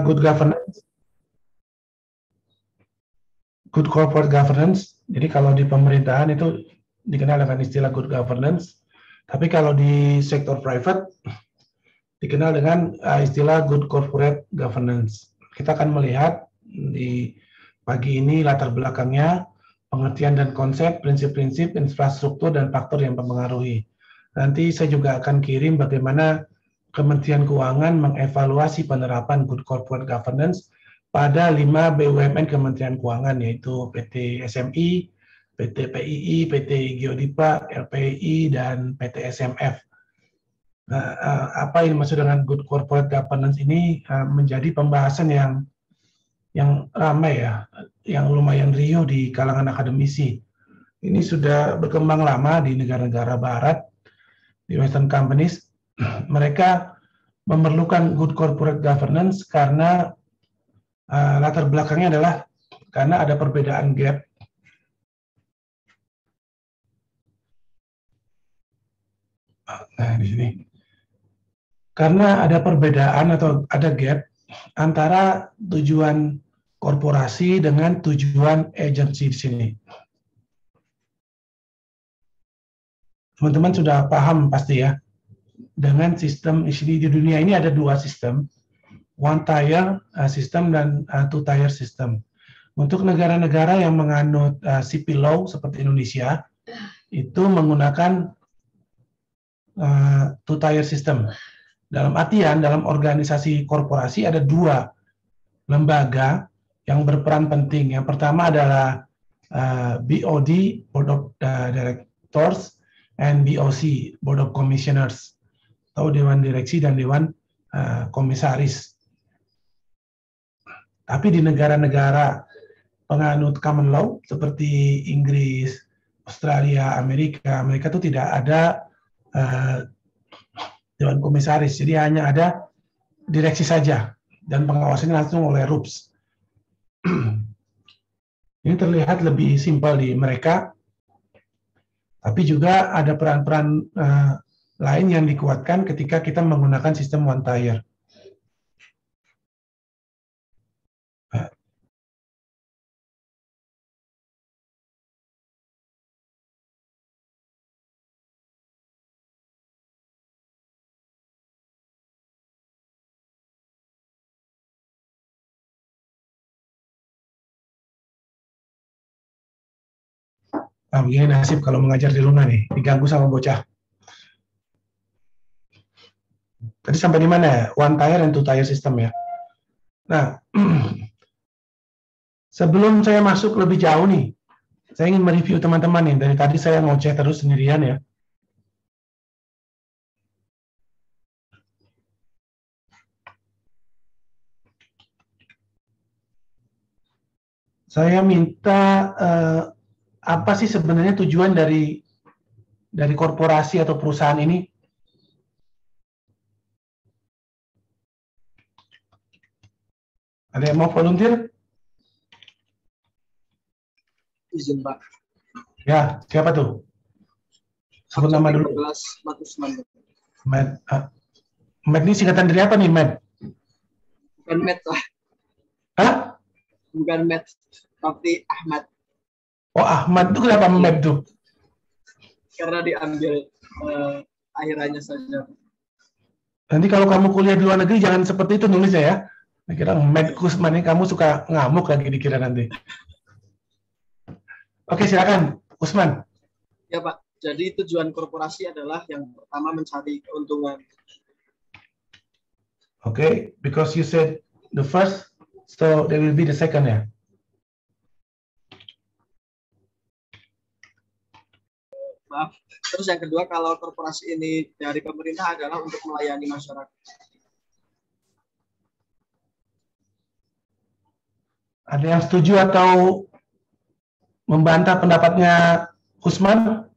good governance, good corporate governance. Jadi kalau di pemerintahan itu dikenal dengan istilah good governance, tapi kalau di sektor private dikenal dengan istilah good corporate governance. Kita akan melihat di pagi ini latar belakangnya, pengertian dan konsep, prinsip-prinsip, infrastruktur, dan faktor yang mempengaruhi. Nanti saya juga akan kirim bagaimana Kementerian Keuangan mengevaluasi penerapan good corporate governance pada 5 BUMN Kementerian Keuangan, yaitu PT SMI, PT PII, PT Geodipa, LPI, dan PT SMF. Apa yang dimaksud dengan good corporate governance ini menjadi pembahasan yang ramai ya, yang lumayan riuh di kalangan akademisi. Ini sudah berkembang lama di negara-negara barat, di Western companies. Mereka memerlukan good corporate governance karena latar belakangnya adalah karena ada perbedaan gap di sini. Karena ada perbedaan atau ada gap antara tujuan korporasi dengan tujuan agensi di sini. Teman-teman sudah paham pasti ya, dengan sistem di dunia ini ada dua sistem, one tier system dan two tier system. Untuk negara-negara yang menganut CP law seperti Indonesia, itu menggunakan two tier system. Dalam artian, dalam organisasi korporasi ada dua lembaga yang berperan penting. Yang pertama adalah BOD, Board of Directors, and BOC, Board of Commissioners, atau Dewan Direksi dan Dewan Komisaris. Tapi di negara-negara penganut common law seperti Inggris, Australia, Amerika, mereka itu tidak ada Dewan Komisaris, jadi hanya ada direksi saja dan pengawasannya langsung oleh RUPS. Ini terlihat lebih simpel di mereka, tapi juga ada peran-peran lain yang dikuatkan ketika kita menggunakan sistem one tier. Begini nasib kalau mengajar di rumah nih, diganggu sama bocah. Tadi sampai di mana ya? One tier dan two tier system ya. Nah, sebelum saya masuk lebih jauh nih, saya ingin mereview teman-teman nih. Dari tadi saya ngoceh terus sendirian ya. Saya minta apa sih sebenarnya tujuan dari korporasi atau perusahaan ini? Ada yang mau volunteer? Izin Pak. Ya, siapa tuh? Sebut nama dulu. Matt ini singkatan dari apa nih, Matt? Bukan Matt, Pak. Hah? Bukan Matt, tapi Ahmad. Oh, Ahmad itu kenapa Matt tuh? Karena diambil akhirannya saja. Nanti kalau kamu kuliah di luar negeri jangan seperti itu nulisnya ya. Kira Matt Kusman ini kamu suka ngamuk lagi dikira nanti. Oke, silakan, Usman. Ya Pak, jadi tujuan korporasi adalah yang pertama mencari keuntungan. Oke, because you said the first, so there will be the second ya. Maaf. Terus yang kedua, kalau korporasi ini dari pemerintah adalah untuk melayani masyarakat. Ada yang setuju atau membantah pendapatnya Usman?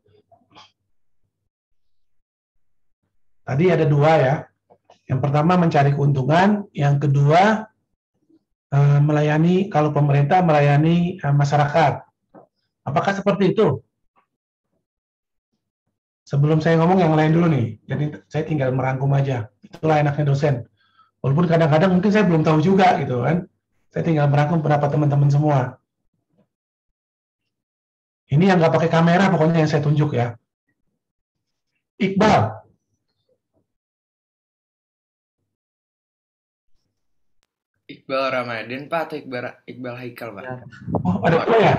Tadi ada dua ya. Yang pertama mencari keuntungan, yang kedua melayani, kalau pemerintah melayani masyarakat. Apakah seperti itu? Sebelum saya ngomong yang lain dulu nih, jadi saya tinggal merangkum aja. Itulah enaknya dosen. Walaupun kadang-kadang mungkin saya belum tahu juga gitu kan. Saya tinggal merangkum pendapat teman-teman semua. Ini yang nggak pakai kamera pokoknya yang saya tunjuk ya. Iqbal. Iqbal Ramadan Pak atau Iqbal Haikal Pak? Ya. Oh, ada dua ya?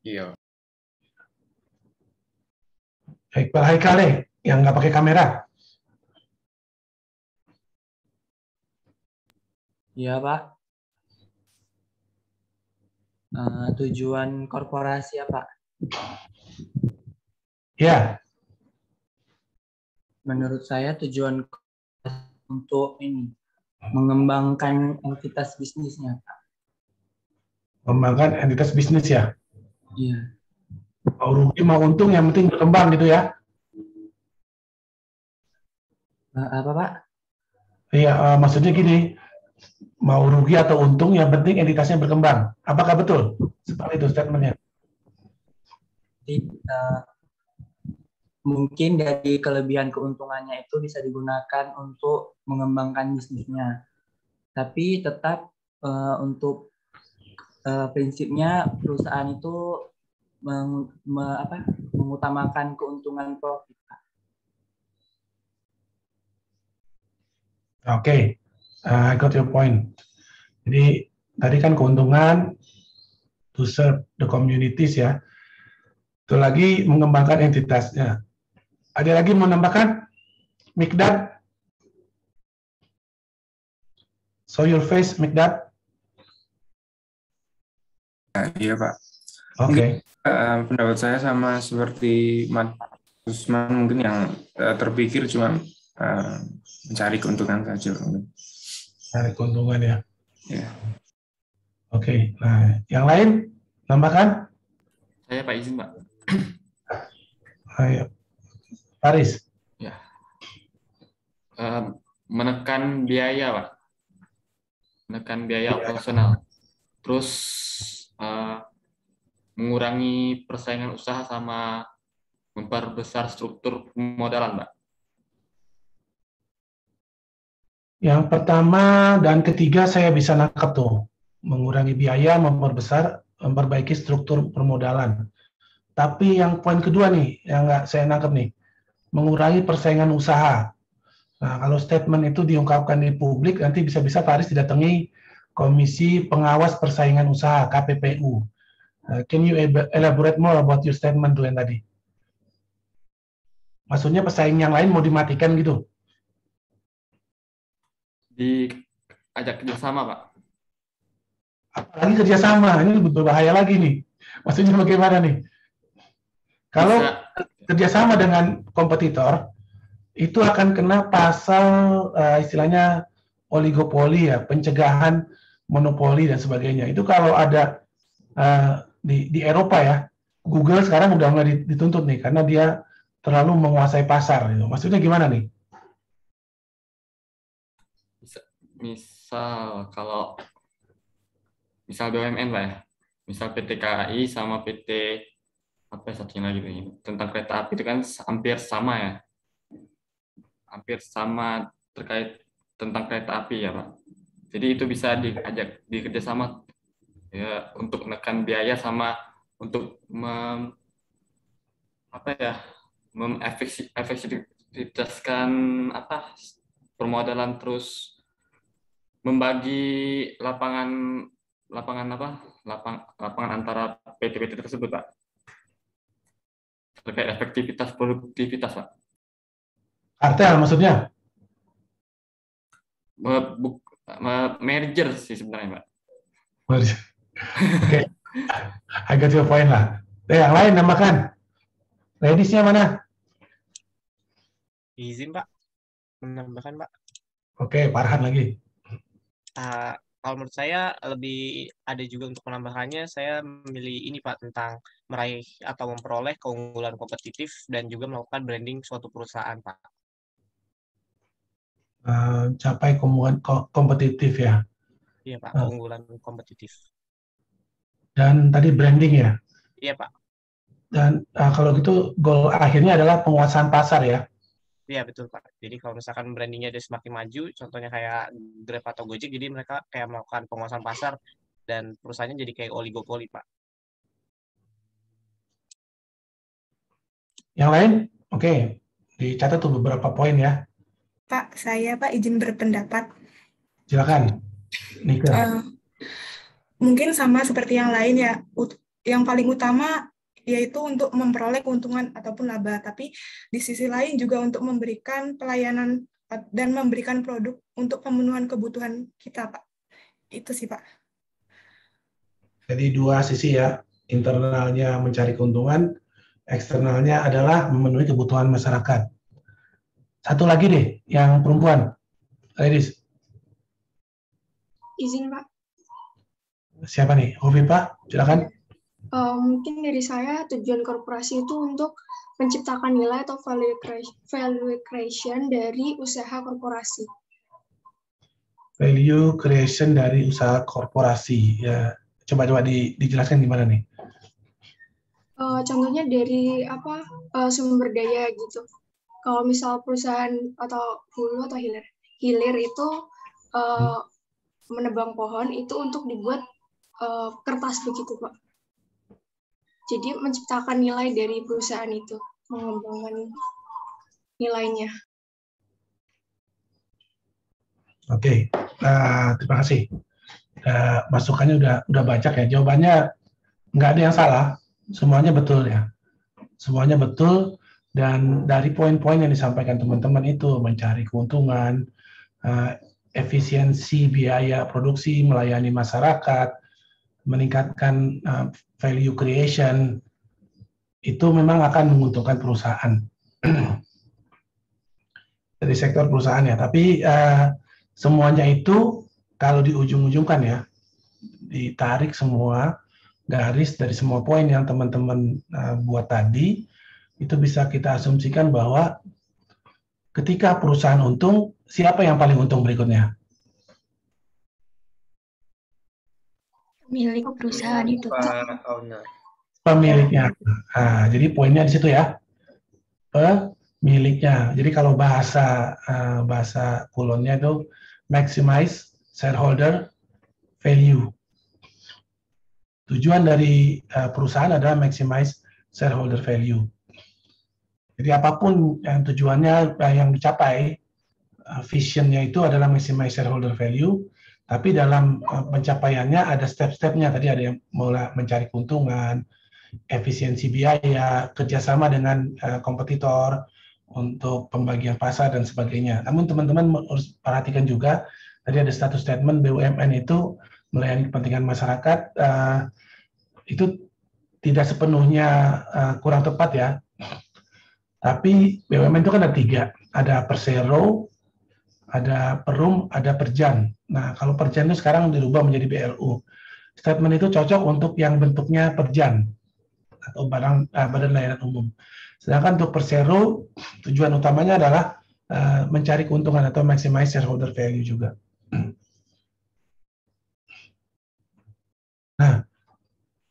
Iya. Iqbal Haikal deh, yang nggak pakai kamera. Iya, Pak. Tujuan korporasi apa? Ya, Menurut saya tujuan untuk ini mengembangkan entitas bisnisnya, Pak. mengembangkan entitas bisnis ya. Iya. Mau rugi mau untung yang penting berkembang gitu ya. Apa, Pak? Iya, maksudnya gini, mau rugi atau untung yang penting entitasnya berkembang. Apakah betul? Seperti itu statementnya. Jadi, mungkin dari kelebihan keuntungannya itu bisa digunakan untuk mengembangkan bisnisnya. Tapi tetap untuk prinsipnya perusahaan itu mengutamakan keuntungan profit. Oke, I got your point. Jadi tadi kan keuntungan to serve the communities ya. Itu lagi mengembangkan entitasnya. Ada lagi mau nambahkan? Mikdad? Show your face, Mikdad. Iya Pak. Oke. Pendapat saya sama seperti Mas Usman, mungkin yang terpikir cuma mencari keuntungan saja. Cari keuntungan ya. Ya. Oke. Nah, yang lain tambahkan? Saya Pak izin Pak. Ayo. Faris. Ya. Menekan biaya Pak. Menekan biaya operasional. Terus mengurangi persaingan usaha sama memperbesar struktur pemodalan Pak. Yang pertama dan ketiga saya bisa nangkep tuh. Mengurangi biaya, memperbaiki struktur permodalan. Tapi yang poin kedua nih, yang nggak saya nangkep nih, mengurangi persaingan usaha. Nah, kalau statement itu diungkapkan di publik, nanti bisa-bisa Faris didatangi Komisi Pengawas Persaingan Usaha, KPPU. Can you elaborate more about your statement tuh yang tadi? Maksudnya pesaing yang lain mau dimatikan gitu? Diajak kerjasama Pak. Apalagi kerjasama, ini berbahaya lagi nih. Maksudnya bagaimana nih? Kalau kerjasama dengan kompetitor, itu akan kena pasal istilahnya oligopoli ya, pencegahan monopoli dan sebagainya. Itu kalau ada di Eropa ya, Google sekarang udah nggak dituntut nih, karena dia terlalu menguasai pasar. Gitu. Maksudnya gimana nih? Misal BUMN Pak ya, misal PT KAI sama PT apa satunya lagi ini tentang kereta api itu kan hampir sama ya, hampir sama terkait tentang kereta api ya Pak. Jadi itu bisa diajak dikerjasama ya untuk menekan biaya sama untuk mengefektivitaskan permodalan, terus membagi lapangan antara PT-PT tersebut Pak, terkait efektivitas produktivitas Pak. Kartel maksudnya? Merger sih sebenarnya Pak. Oke, I got your point lah. Yang lain nambahkan. Ladies-nya mana? Izin Pak, menambahkan Pak. Oke, Farhan lagi. Kalau menurut saya lebih ada juga untuk menambahkannya, saya memilih ini Pak, tentang meraih atau memperoleh keunggulan kompetitif dan juga melakukan branding suatu perusahaan Pak. Capai keunggulan kompetitif ya. Iya Pak, keunggulan kompetitif. Dan tadi branding ya. Iya Pak. Dan kalau gitu goal akhirnya adalah penguasaan pasar ya. Iya betul Pak. Jadi kalau misalkan brandingnya dia semakin maju, contohnya kayak Grab atau Gojek, jadi mereka kayak melakukan penguasaan pasar dan perusahaannya jadi kayak oligopoli Pak. Yang lain? Oke, dicatat tuh beberapa poin ya. Pak, saya Pak izin berpendapat. Silakan, Nika. Mungkin sama seperti yang lain ya. Yang paling utama yaitu untuk memperoleh keuntungan ataupun laba, tapi di sisi lain juga untuk memberikan pelayanan dan memberikan produk untuk pemenuhan kebutuhan kita, Pak. Itu sih, Pak. Jadi dua sisi ya, internalnya mencari keuntungan, eksternalnya adalah memenuhi kebutuhan masyarakat. Satu lagi deh, yang perempuan. Ladies. Izin, Pak. Siapa nih? Hovifah, silakan. Mungkin dari saya, tujuan korporasi itu untuk menciptakan nilai atau value creation dari usaha korporasi. Value creation dari usaha korporasi. Ya, coba dijelaskan gimana nih? Contohnya dari sumber daya gitu. Kalau misal perusahaan atau hulu atau hilir itu menebang pohon itu untuk dibuat kertas begitu Pak. Jadi menciptakan nilai dari perusahaan itu, mengembangkan nilainya. Oke, terima kasih. Masukannya udah banyak ya. Jawabannya nggak ada yang salah, semuanya betul ya. Semuanya betul, dan dari poin-poin yang disampaikan teman-teman itu mencari keuntungan, efisiensi biaya produksi, melayani masyarakat, meningkatkan value creation, itu memang akan menguntungkan perusahaan dari sektor perusahaan ya. Tapi semuanya itu kalau di ujung-ujungkan ya, ditarik semua garis dari semua poin yang teman-teman buat tadi, itu bisa kita asumsikan bahwa ketika perusahaan untung, siapa yang paling untung berikutnya? Milik perusahaan itu. Pemiliknya. Jadi poinnya di situ ya. Pemiliknya. Jadi kalau bahasa kulonnya itu maximize shareholder value. Tujuan dari perusahaan adalah maximize shareholder value. Jadi apapun yang tujuannya yang dicapai, visionnya itu adalah maximize shareholder value, tapi dalam pencapaiannya ada step-stepnya. Tadi ada yang mulai mencari keuntungan, efisiensi biaya, kerjasama dengan kompetitor untuk pembagian pasar dan sebagainya. Namun teman-teman harus perhatikan juga, tadi ada status statement BUMN itu melayani kepentingan masyarakat, itu tidak sepenuhnya kurang tepat ya. Tapi BUMN itu kan ada 3, ada Persero, ada Perum, ada Perjan. Nah, kalau Perjan itu sekarang dirubah menjadi BLU. Statement itu cocok untuk yang bentuknya Perjan atau badan layanan umum. Sedangkan untuk Persero, tujuan utamanya adalah mencari keuntungan atau maximize shareholder value juga. Nah,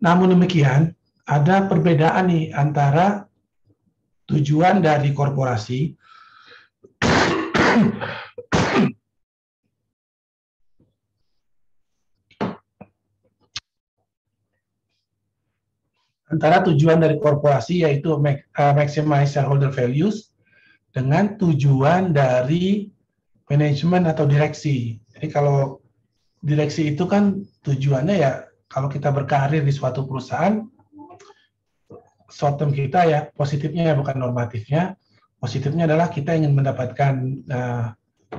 namun demikian, ada perbedaan nih antara tujuan dari korporasi yaitu maximize shareholder values dengan tujuan dari manajemen atau direksi. Jadi kalau direksi itu kan tujuannya ya, kalau kita berkarir di suatu perusahaan, short term kita ya, positifnya ya bukan normatifnya. Positifnya adalah kita ingin mendapatkan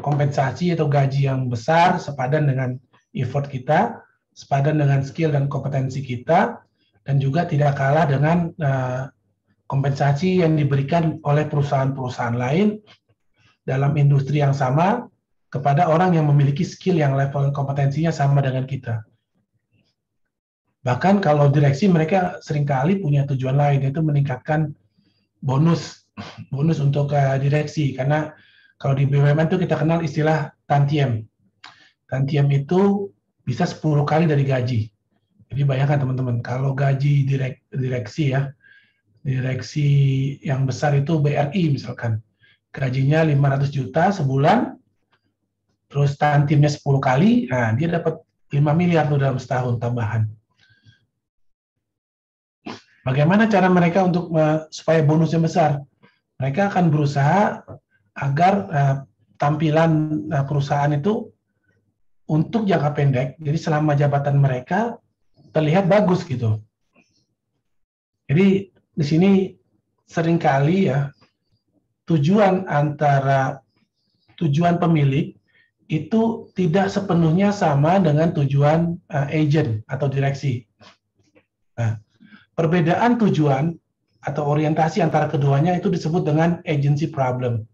kompensasi atau gaji yang besar sepadan dengan effort kita, sepadan dengan skill dan kompetensi kita, dan juga tidak kalah dengan kompensasi yang diberikan oleh perusahaan-perusahaan lain dalam industri yang sama kepada orang yang memiliki skill yang level kompetensinya sama dengan kita. Bahkan kalau direksi, mereka seringkali punya tujuan lain, yaitu meningkatkan bonus untuk direksi. Karena kalau di BUMN itu kita kenal istilah tantiem. Tantiem itu bisa 10 kali dari gaji. Jadi bayangkan teman-teman, kalau gaji direksi ya, direksi yang besar itu BRI misalkan, gajinya 500 juta sebulan, terus tantimnya 10 kali, nah dia dapat 5 miliar tuh dalam setahun tambahan. Bagaimana cara mereka untuk supaya bonusnya besar? Mereka akan berusaha agar tampilan perusahaan itu untuk jangka pendek, jadi selama jabatan mereka terlihat bagus gitu. Jadi di sini seringkali ya tujuan pemilik itu tidak sepenuhnya sama dengan tujuan agent atau direksi. Nah, perbedaan tujuan atau orientasi antara keduanya itu disebut dengan agency problem.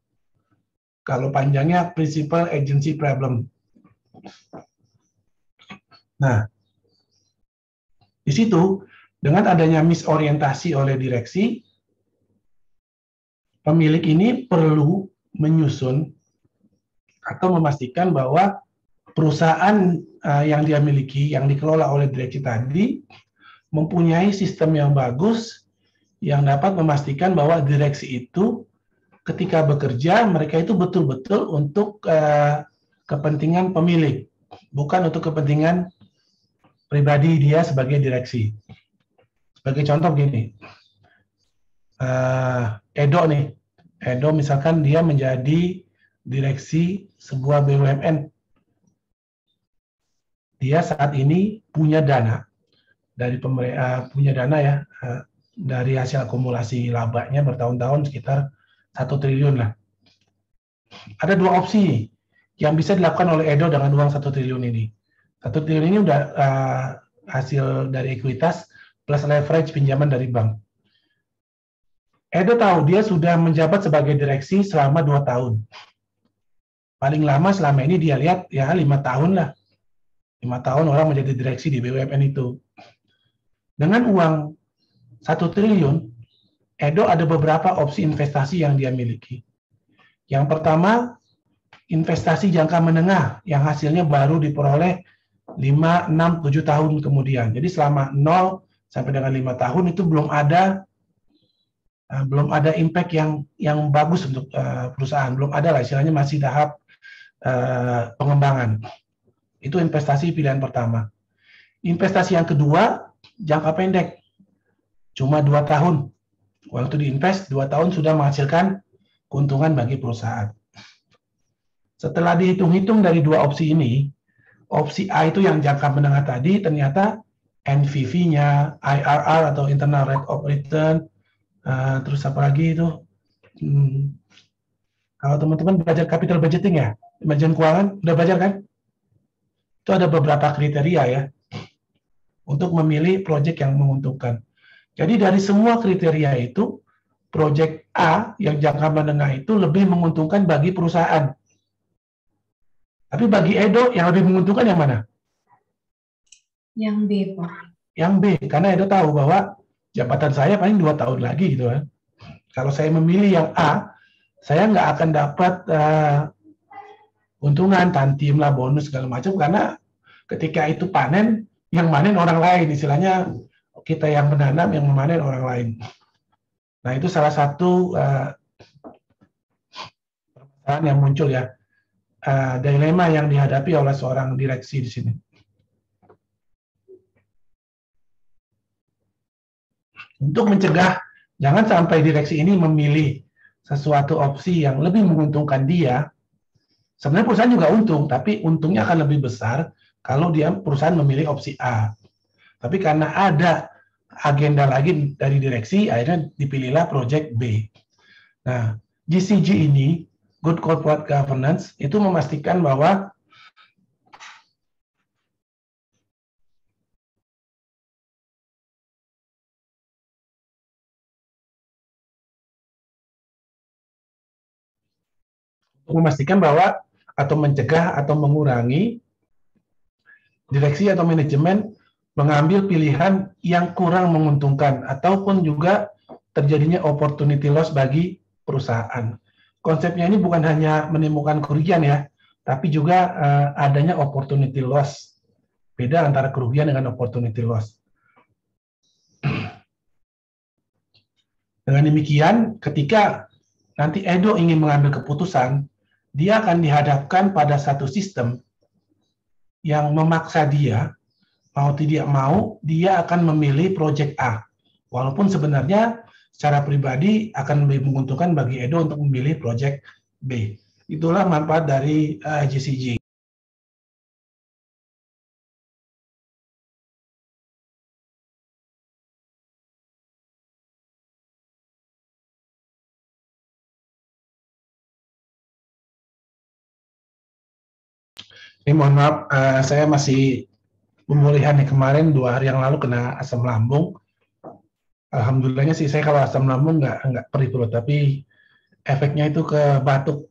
Kalau panjangnya principal agency problem. Nah, di situ dengan adanya misorientasi oleh direksi, pemilik ini perlu menyusun atau memastikan bahwa perusahaan yang dia miliki, yang dikelola oleh direksi tadi, mempunyai sistem yang bagus yang dapat memastikan bahwa direksi itu ketika bekerja, mereka itu betul-betul untuk kepentingan pemilik, bukan untuk kepentingan pribadi dia sebagai direksi. Sebagai contoh begini, Edo nih, Edo misalkan dia menjadi direksi sebuah BUMN. Dia saat ini punya dana dari punya dana ya dari hasil akumulasi labanya bertahun-tahun sekitar 1 triliun lah. Ada 2 opsi yang bisa dilakukan oleh Edo dengan uang 1 triliun ini. 1 triliun ini udah hasil dari ekuitas plus leverage pinjaman dari bank. Edo tahu dia sudah menjabat sebagai direksi selama 2 tahun. Paling lama selama ini dia lihat ya 5 tahun lah. 5 tahun orang menjadi direksi di BUMN itu. Dengan uang 1 triliun, Edo ada beberapa opsi investasi yang dia miliki. Yang pertama, investasi jangka menengah yang hasilnya baru diperoleh 5, 6, 7 tahun kemudian. Jadi selama 0 sampai dengan 5 tahun itu belum ada impact yang bagus untuk perusahaan. Belum ada lah, istilahnya masih tahap pengembangan. Itu investasi pilihan pertama. Investasi yang kedua, jangka pendek. Cuma 2 tahun. Waktu diinvest, 2 tahun sudah menghasilkan keuntungan bagi perusahaan. Setelah dihitung-hitung dari 2 opsi ini, opsi A itu yang jangka menengah tadi, ternyata NPV-nya, IRR atau internal rate of return, terus apa lagi itu? Kalau teman-teman belajar capital budgeting ya, manajemen keuangan, udah belajar kan? Itu ada beberapa kriteria ya, untuk memilih proyek yang menguntungkan. Jadi dari semua kriteria itu, proyek A yang jangka menengah itu lebih menguntungkan bagi perusahaan. Tapi bagi Edo, yang lebih menguntungkan yang mana? Yang B, Pak. Yang B, karena Edo tahu bahwa jabatan saya paling 2 tahun lagi gitu kan. Kalau saya memilih yang A, saya nggak akan dapat untungan, tantim lah, bonus segala macam, karena ketika itu panen, yang manen orang lain, istilahnya kita yang menanam, yang memanen orang lain. Nah itu salah satu permasalahan yang muncul ya, dilema yang dihadapi oleh seorang direksi di sini. Untuk mencegah jangan sampai direksi ini memilih sesuatu opsi yang lebih menguntungkan dia, sebenarnya perusahaan juga untung, tapi untungnya akan lebih besar kalau dia perusahaan memilih opsi A. Tapi karena ada agenda lagi dari direksi, akhirnya dipilihlah project B. Nah, GCG ini, Good Corporate Governance, itu memastikan bahwa atau mencegah atau mengurangi direksi atau manajemen mengambil pilihan yang kurang menguntungkan ataupun juga terjadinya opportunity loss bagi perusahaan. Konsepnya ini bukan hanya menimbulkan kerugian ya, tapi juga adanya opportunity loss. Beda antara kerugian dengan opportunity loss. Dengan demikian, ketika nanti Edo ingin mengambil keputusan, dia akan dihadapkan pada satu sistem yang memaksa dia, mau tidak mau, dia akan memilih project A. Walaupun sebenarnya secara pribadi akan lebih menguntungkan bagi Edo untuk memilih project B. Itulah manfaat dari GCG. Ini mohon maaf, saya masih pemulihan nih, kemarin 2 hari yang lalu kena asam lambung. Alhamdulillahnya sih saya kalau asam lambung nggak perih perut, tapi efeknya itu ke batuk.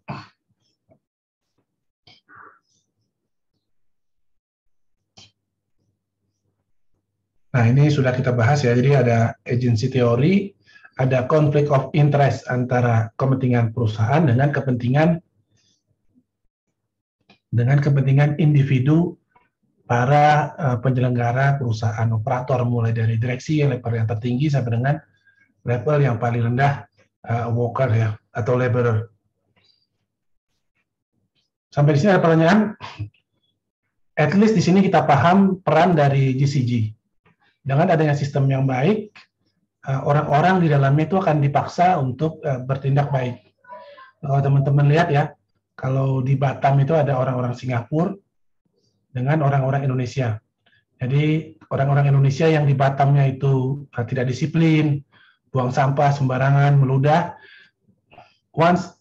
Nah, ini sudah kita bahas ya, jadi ada agency teori, ada conflict of interest antara kepentingan perusahaan dengan kepentingan individu para penyelenggara perusahaan, operator, mulai dari direksi level yang tertinggi sampai dengan level yang paling rendah, worker ya, atau laborer. Sampai di sini ada pertanyaan? At least di sini kita paham peran dari GCG. Dengan adanya sistem yang baik, orang-orang di dalamnya itu akan dipaksa untuk bertindak baik. Kalau teman-teman lihat ya, kalau di Batam itu ada orang-orang Singapura dengan orang-orang Indonesia. Jadi orang-orang Indonesia yang di Batamnya itu tidak disiplin, buang sampah sembarangan, meludah. Once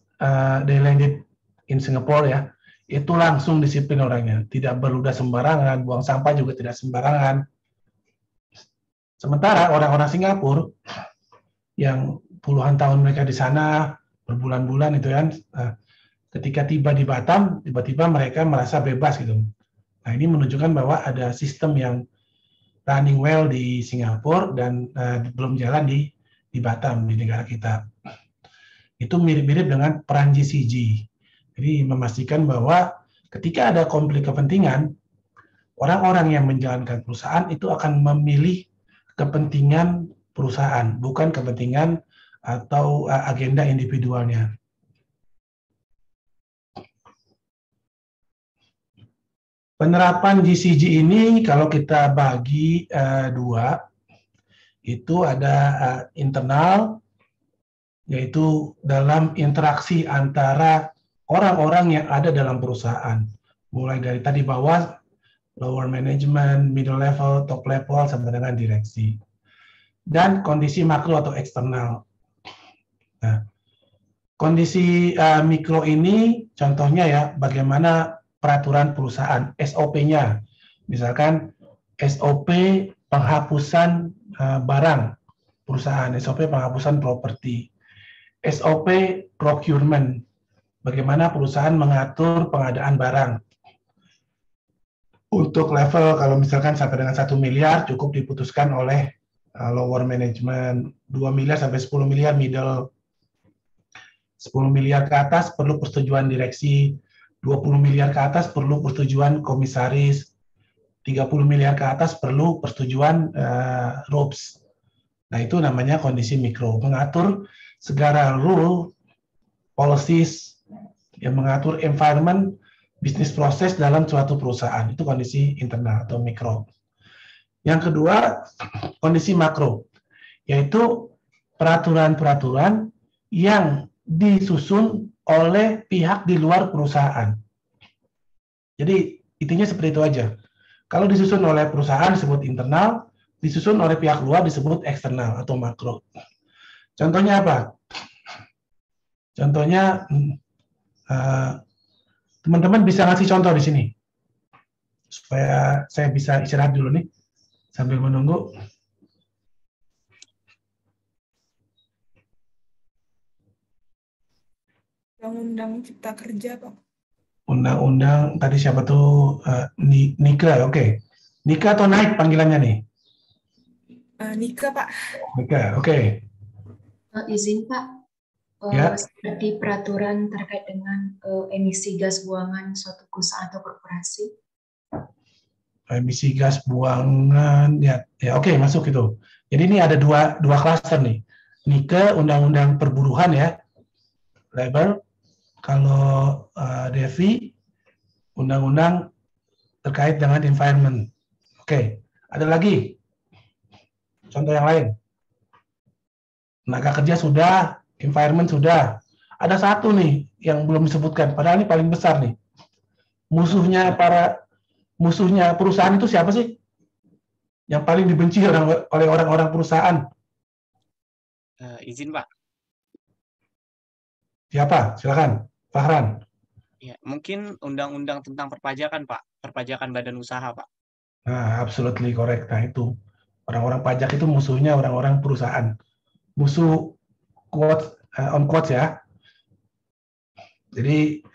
they landed in Singapore ya, itu langsung disiplin orangnya. Tidak berludah sembarangan, buang sampah juga tidak sembarangan. Sementara orang-orang Singapura yang puluhan tahun mereka di sana, berbulan-bulan itu kan, ketika tiba di Batam, tiba-tiba mereka merasa bebas gitu. Nah, ini menunjukkan bahwa ada sistem yang running well di Singapura dan belum jalan di Batam, di negara kita. Itu mirip-mirip dengan peran GCG. Jadi memastikan bahwa ketika ada konflik kepentingan, orang-orang yang menjalankan perusahaan itu akan memilih kepentingan perusahaan, bukan kepentingan atau agenda individualnya. Penerapan GCG ini kalau kita bagi 2, itu ada internal, yaitu dalam interaksi antara orang-orang yang ada dalam perusahaan, mulai dari tadi bawah, lower management, middle level, top level, sampai dengan direksi. Dan kondisi makro atau eksternal. Nah, kondisi mikro ini contohnya ya, bagaimana peraturan perusahaan, SOP-nya. Misalkan SOP penghapusan barang perusahaan, SOP penghapusan properti, SOP procurement, bagaimana perusahaan mengatur pengadaan barang. Untuk level kalau misalkan sampai dengan 1 miliar cukup diputuskan oleh lower management, 2 miliar sampai 10 miliar middle, 10 miliar ke atas perlu persetujuan direksi, 20 miliar ke atas perlu persetujuan komisaris, 30 miliar ke atas perlu persetujuan ROPS. Nah, itu namanya kondisi mikro, mengatur segala rule, policies, yang mengatur environment, bisnis proses dalam suatu perusahaan. Itu kondisi internal atau mikro. Yang kedua, kondisi makro, yaitu peraturan-peraturan yang disusun oleh pihak di luar perusahaan. Jadi, intinya seperti itu aja. Kalau disusun oleh perusahaan disebut internal, disusun oleh pihak luar disebut eksternal atau makro. Contohnya apa? Contohnya, teman-teman bisa ngasih contoh di sini, supaya saya bisa istirahat dulu nih, sambil menunggu. Undang-undang Cipta Kerja, Pak. Undang-undang, tadi siapa tuh? Nika, oke. Nika atau Naik panggilannya nih? Nika, Pak. Nika, oke. Izin, Pak. Ya. Seperti peraturan terkait dengan emisi gas buangan suatu perusahaan atau korporasi. Emisi gas buangan, ya oke, masuk itu. Jadi ini ada dua klaster nih. Nika, undang-undang perburuhan ya. labor. Kalau Devi, undang-undang terkait dengan environment. Oke, ada lagi contoh yang lain. Tenaga kerja sudah, environment sudah. Ada satu nih yang belum disebutkan, padahal ini paling besar nih. Musuhnya perusahaan itu siapa sih? Yang paling dibenci oleh orang-orang perusahaan? Izin Pak. Siapa? Silakan, Fahran. Ya, mungkin undang-undang tentang perpajakan Pak, perpajakan badan usaha Pak. Nah, absolutely correct. Nah itu, orang-orang pajak itu musuhnya orang-orang perusahaan. Musuh quotes, on quotes ya. Jadi,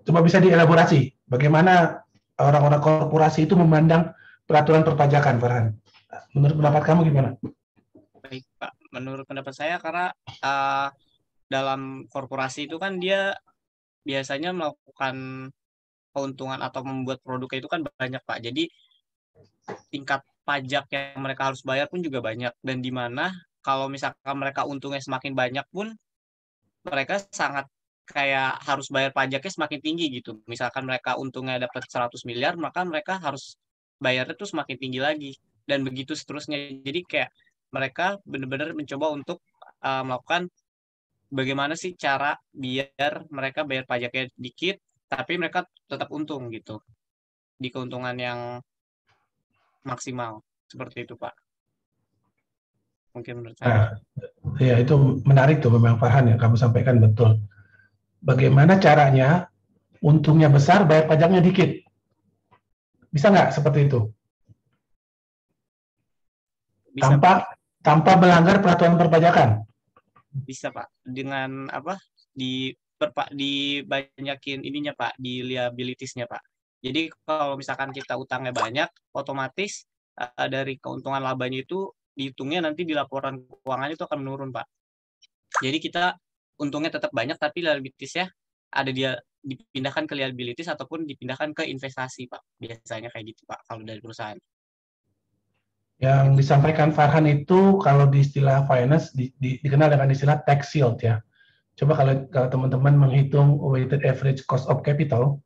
coba bisa dielaborasi bagaimana orang-orang korporasi itu memandang peraturan perpajakan, Farhan. Menurut pendapat kamu gimana? Baik Pak, menurut pendapat saya karena dalam korporasi itu kan dia biasanya melakukan keuntungan atau membuat produknya itu kan banyak Pak. Jadi tingkat pajak yang mereka harus bayar pun juga banyak. Dan di mana kalau misalkan mereka untungnya semakin banyak pun mereka sangat kayak harus bayar pajaknya semakin tinggi gitu. Misalkan mereka untungnya dapat 100 miliar, maka mereka harus bayarnya tuh semakin tinggi lagi. Dan begitu seterusnya. Jadi kayak mereka benar-benar mencoba untuk melakukan bagaimana sih cara biar mereka bayar pajaknya dikit, tapi mereka tetap untung gitu. Di keuntungan yang maksimal. Seperti itu, Pak. Mungkin menurut saya. Ya, itu menarik tuh memang Farhan yang kamu sampaikan betul. Bagaimana caranya untungnya besar, bayar pajaknya dikit? Bisa nggak seperti itu? Bisa, tanpa melanggar peraturan perpajakan? Bisa Pak, dengan apa dibanyakin ininya Pak, di liabilitiesnya Pak. Jadi kalau misalkan kita utangnya banyak, otomatis dari keuntungan labanya itu dihitungnya nanti di laporan keuangan itu akan menurun Pak. Jadi kita untungnya tetap banyak tapi liabilitiesnya ada dia dipindahkan ke liabilities ataupun dipindahkan ke investasi Pak. Biasanya kayak gitu Pak kalau dari perusahaan. Yang disampaikan Farhan itu kalau di istilah finance dikenal dengan istilah tax shield ya. Coba kalau teman-teman menghitung weighted average cost of capital,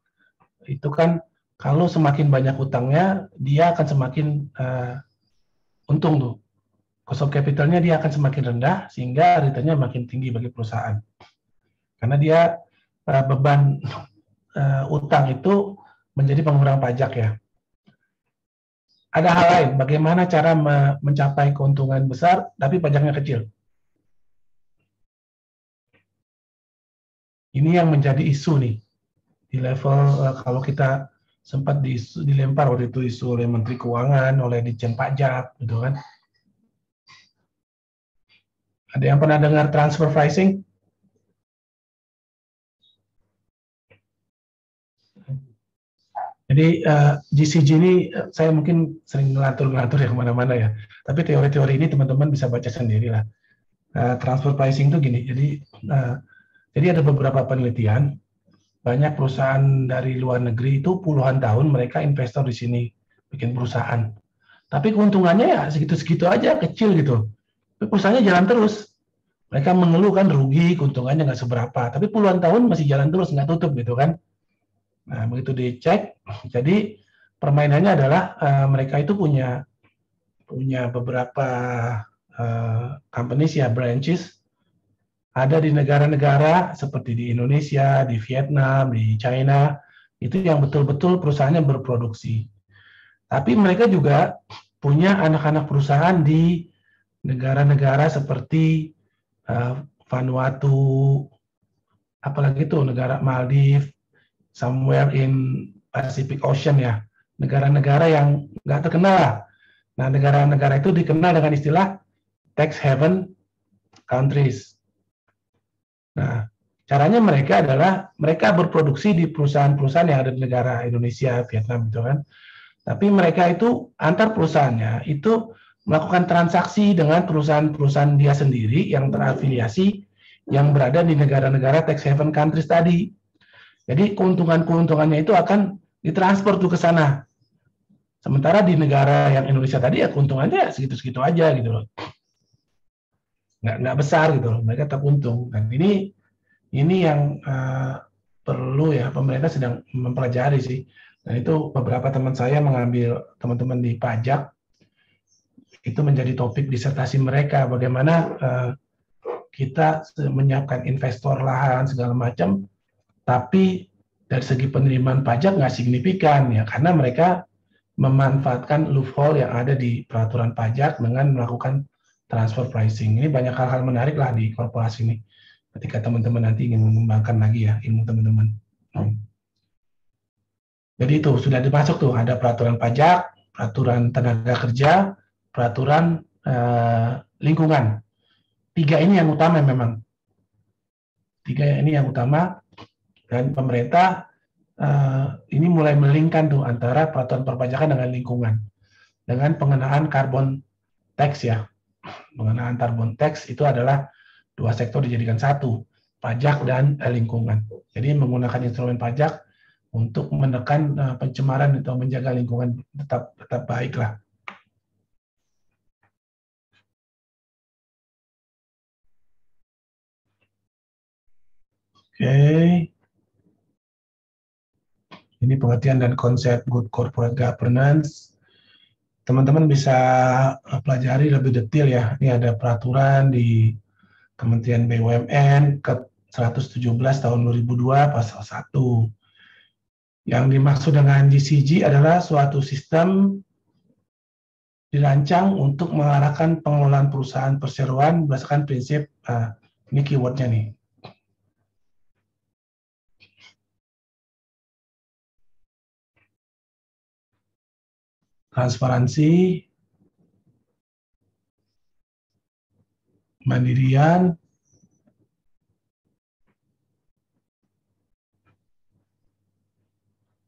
itu kan kalau semakin banyak utangnya, dia akan semakin untung tuh. Cost of capitalnya dia akan semakin rendah, sehingga returnnya makin tinggi bagi perusahaan. Karena dia beban utang itu menjadi pengurang pajak ya. Ada hal lain, bagaimana cara mencapai keuntungan besar, tapi pajaknya kecil. Ini yang menjadi isu nih, di level kalau kita sempat dilempar waktu itu isu oleh Menteri Keuangan, oleh Ditjen Pajak, gitu kan. Ada yang pernah dengar transfer pricing? Jadi GCG ini saya mungkin sering ngelantur ya kemana-mana ya. Tapi teori-teori ini teman-teman bisa baca sendiri lah. Transfer pricing itu gini. Jadi ada beberapa penelitian. Banyak perusahaan dari luar negeri itu puluhan tahun mereka investor di sini bikin perusahaan. Tapi keuntungannya ya segitu-segitu aja, kecil gitu. Tapi perusahaannya jalan terus. Mereka mengeluh kan rugi, keuntungannya nggak seberapa. Tapi puluhan tahun masih jalan terus, nggak tutup gitu kan. Nah, begitu dicek, jadi permainannya adalah mereka itu punya beberapa companies ya, branches, ada di negara-negara seperti di Indonesia, di Vietnam, di China, itu yang betul-betul perusahaannya berproduksi. Tapi mereka juga punya anak-anak perusahaan di negara-negara seperti Vanuatu, apalagi itu negara Maldives, somewhere in Pacific Ocean ya, negara-negara yang nggak terkenal lah. Nah, negara-negara itu dikenal dengan istilah tax haven countries. Nah, caranya mereka adalah mereka berproduksi di perusahaan-perusahaan yang ada di negara Indonesia, Vietnam gitu kan. Tapi mereka itu antar perusahaannya itu melakukan transaksi dengan perusahaan-perusahaan dia sendiri yang terafiliasi yang berada di negara-negara tax haven countries tadi. Jadi keuntungannya itu akan ditransfer tuh ke sana. Sementara di negara yang Indonesia tadi ya keuntungannya ya segitu-segitu aja gitu loh. Nggak besar gitu loh, mereka tetap untung. Dan ini Ini yang perlu ya, pemerintah sedang mempelajari sih. Dan itu beberapa teman saya mengambil, teman-teman di pajak, itu menjadi topik disertasi mereka, bagaimana kita menyiapkan investor lahan segala macam, tapi dari segi penerimaan pajak nggak signifikan ya, karena mereka memanfaatkan loophole yang ada di peraturan pajak dengan melakukan transfer pricing. Ini banyak hal-hal menarik lah di korporasi ini, ketika teman-teman nanti ingin mengembangkan lagi ya ilmu teman-teman. Jadi itu sudah dimasuk tuh, ada peraturan pajak, peraturan tenaga kerja, peraturan lingkungan. 3 ini yang utama memang. 3 ini yang utama, dan pemerintah ini mulai melingkan tuh antara peraturan perpajakan dengan lingkungan, dengan pengenaan carbon tax ya. Pengenaan carbon tax itu adalah 2 sektor dijadikan satu, pajak dan lingkungan. Jadi menggunakan instrumen pajak untuk menekan pencemaran atau menjaga lingkungan tetap baik lah. Oke. Ini pengertian dan konsep good corporate governance. Teman-teman bisa pelajari lebih detail ya. Ini ada peraturan di Kementerian BUMN ke 117 tahun 2002 pasal 1. Yang dimaksud dengan GCG adalah suatu sistem dirancang untuk mengarahkan pengelolaan perusahaan perseroan berdasarkan prinsip, ini keywordnya nih, transparansi, mandirian,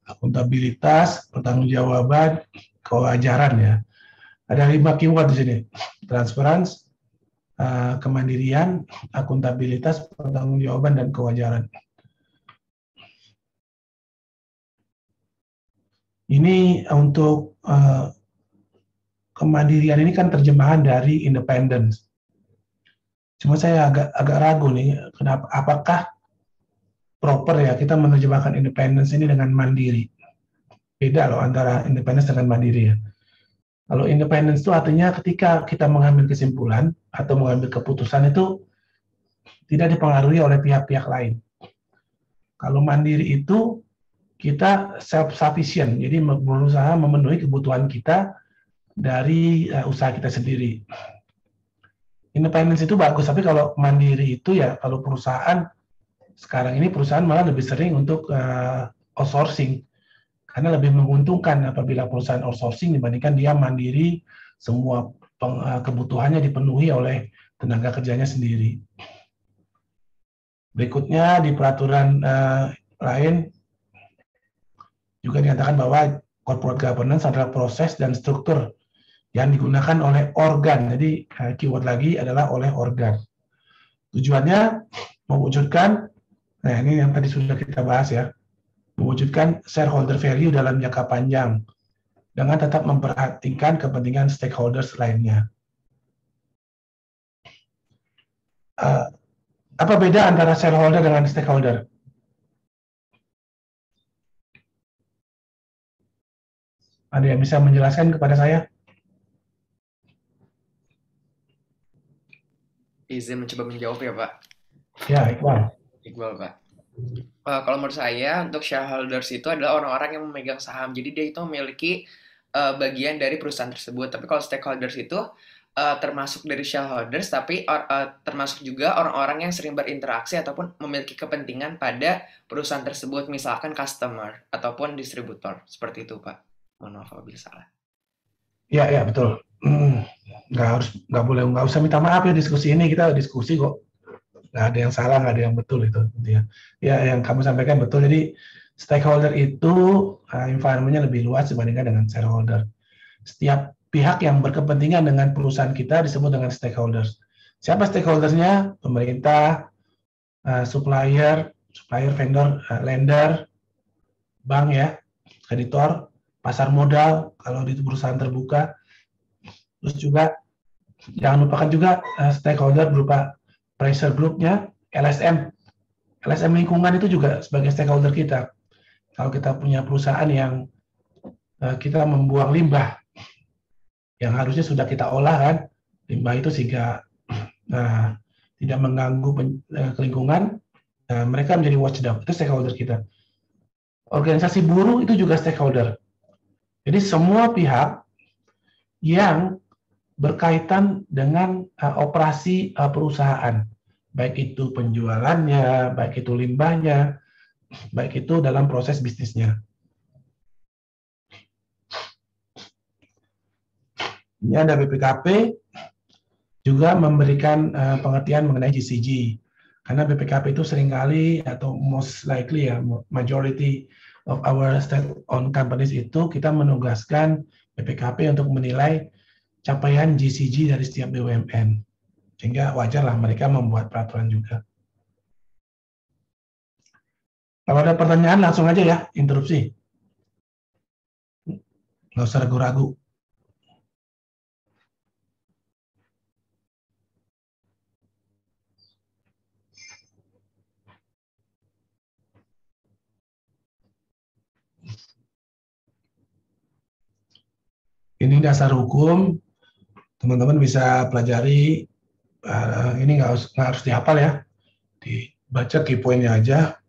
akuntabilitas, pertanggungjawaban, kewajaran ya. Ada 5 keyword di sini: transparansi, kemandirian, akuntabilitas, pertanggungjawaban, dan kewajaran. Ini untuk kemandirian ini kan terjemahan dari independence. Cuma saya agak ragu nih, kenapa? Apakah proper ya kita menerjemahkan independence ini dengan mandiri? Beda loh antara independence dengan mandiri ya. Kalau independence itu artinya ketika kita mengambil kesimpulan atau mengambil keputusan itu tidak dipengaruhi oleh pihak-pihak lain. Kalau mandiri itu kita self-sufficient, jadi berusaha memenuhi kebutuhan kita dari usaha kita sendiri. Independence itu bagus, tapi kalau mandiri itu ya kalau perusahaan, sekarang ini perusahaan malah lebih sering untuk outsourcing. Karena lebih menguntungkan apabila perusahaan outsourcing dibandingkan dia mandiri, semua kebutuhannya dipenuhi oleh tenaga kerjanya sendiri. Berikutnya di peraturan lain juga dinyatakan bahwa corporate governance adalah proses dan struktur yang digunakan oleh organ. Jadi keyword lagi adalah oleh organ. Tujuannya mewujudkan, nah ini yang tadi sudah kita bahas ya, mewujudkan shareholder value dalam jangka panjang dengan tetap memperhatikan kepentingan stakeholders lainnya. Apa beda antara shareholder dengan stakeholder? Ada yang bisa menjelaskan kepada saya? Izin mencoba menjawab ya Pak. Ya, Iqbal. Iqbal Pak. Kalau menurut saya, untuk shareholders itu adalah orang-orang yang memegang saham. Jadi dia itu memiliki bagian dari perusahaan tersebut. Tapi kalau stakeholders itu termasuk dari shareholders, tapi termasuk juga orang-orang yang sering berinteraksi ataupun memiliki kepentingan pada perusahaan tersebut, misalkan customer ataupun distributor. Seperti itu Pak. Mohon maaf apabila salah. Ya, betul. Nggak usah minta maaf ya diskusi ini, kita diskusi kok. Nggak ada yang salah, nggak ada yang betul itu. Ya, yang kamu sampaikan betul. Jadi stakeholder itu environment-nya lebih luas dibandingkan dengan shareholder. Setiap pihak yang berkepentingan dengan perusahaan kita disebut dengan stakeholders. Siapa stakeholdersnya? Pemerintah, supplier, vendor, lender, bank ya, kreditor, pasar modal kalau di perusahaan terbuka. Terus juga jangan lupakan juga stakeholder berupa pressure group-nya, LSM, LSM lingkungan itu juga sebagai stakeholder kita. Kalau kita punya perusahaan yang kita membuang limbah yang harusnya sudah kita olah kan, limbah itu sehingga tidak mengganggu lingkungan, mereka menjadi watchdog, itu stakeholder kita. Organisasi buruh itu juga stakeholder. Jadi semua pihak yang berkaitan dengan operasi perusahaan, baik itu penjualannya, baik itu limbahnya, baik itu dalam proses bisnisnya. Ini ada BPKP juga memberikan pengertian mengenai GCG. Karena BPKP itu seringkali atau most likely ya, majority of our state-owned companies itu kita menugaskan BPKP untuk menilai capaian GCG dari setiap BUMN. Sehingga wajarlah mereka membuat peraturan juga. Kalau ada pertanyaan langsung aja ya, interupsi. Nggak usah ragu-ragu. Ini dasar hukum, teman-teman bisa pelajari. Ini nggak harus dihafal ya, dibaca key point-nya aja.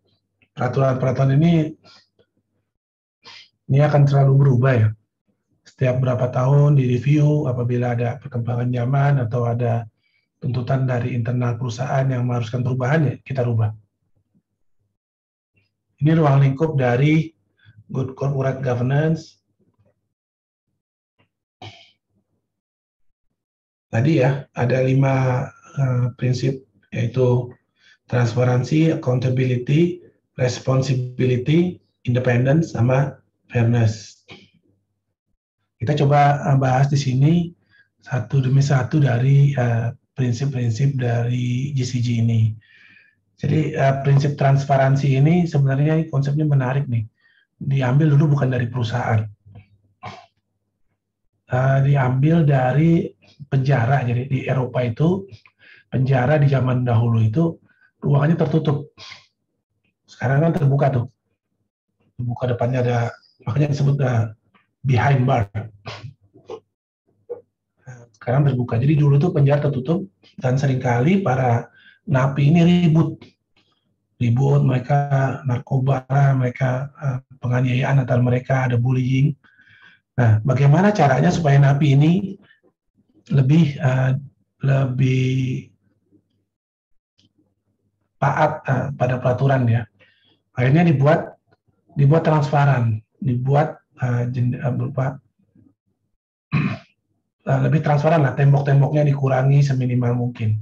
Peraturan-peraturan ini akan selalu berubah ya. Setiap berapa tahun direview apabila ada perkembangan zaman atau ada tuntutan dari internal perusahaan yang mengharuskan perubahan, ya kita rubah. Ini ruang lingkup dari Good Corporate Governance. Tadi ya, ada 5 prinsip, yaitu transparansi, accountability, responsibility, independence, sama fairness. Kita coba bahas di sini satu demi satu dari prinsip-prinsip dari GCG ini. Jadi prinsip transparansi ini sebenarnya konsepnya menarik nih. Diambil dulu bukan dari perusahaan. Diambil dari penjara. Jadi di Eropa itu penjara di zaman dahulu itu ruangannya tertutup. Sekarang kan terbuka tuh. Terbuka, depannya ada, makanya disebut behind bar. Sekarang terbuka. Jadi dulu tuh penjara tertutup dan seringkali para napi ini ribut, mereka narkoba, mereka penganiayaan antar mereka, ada bullying. Nah, bagaimana caranya supaya napi ini lebih taat pada peraturan ya? Akhirnya dibuat transparan, dibuat berupa lebih transparan lah, tembok-temboknya dikurangi seminimal mungkin.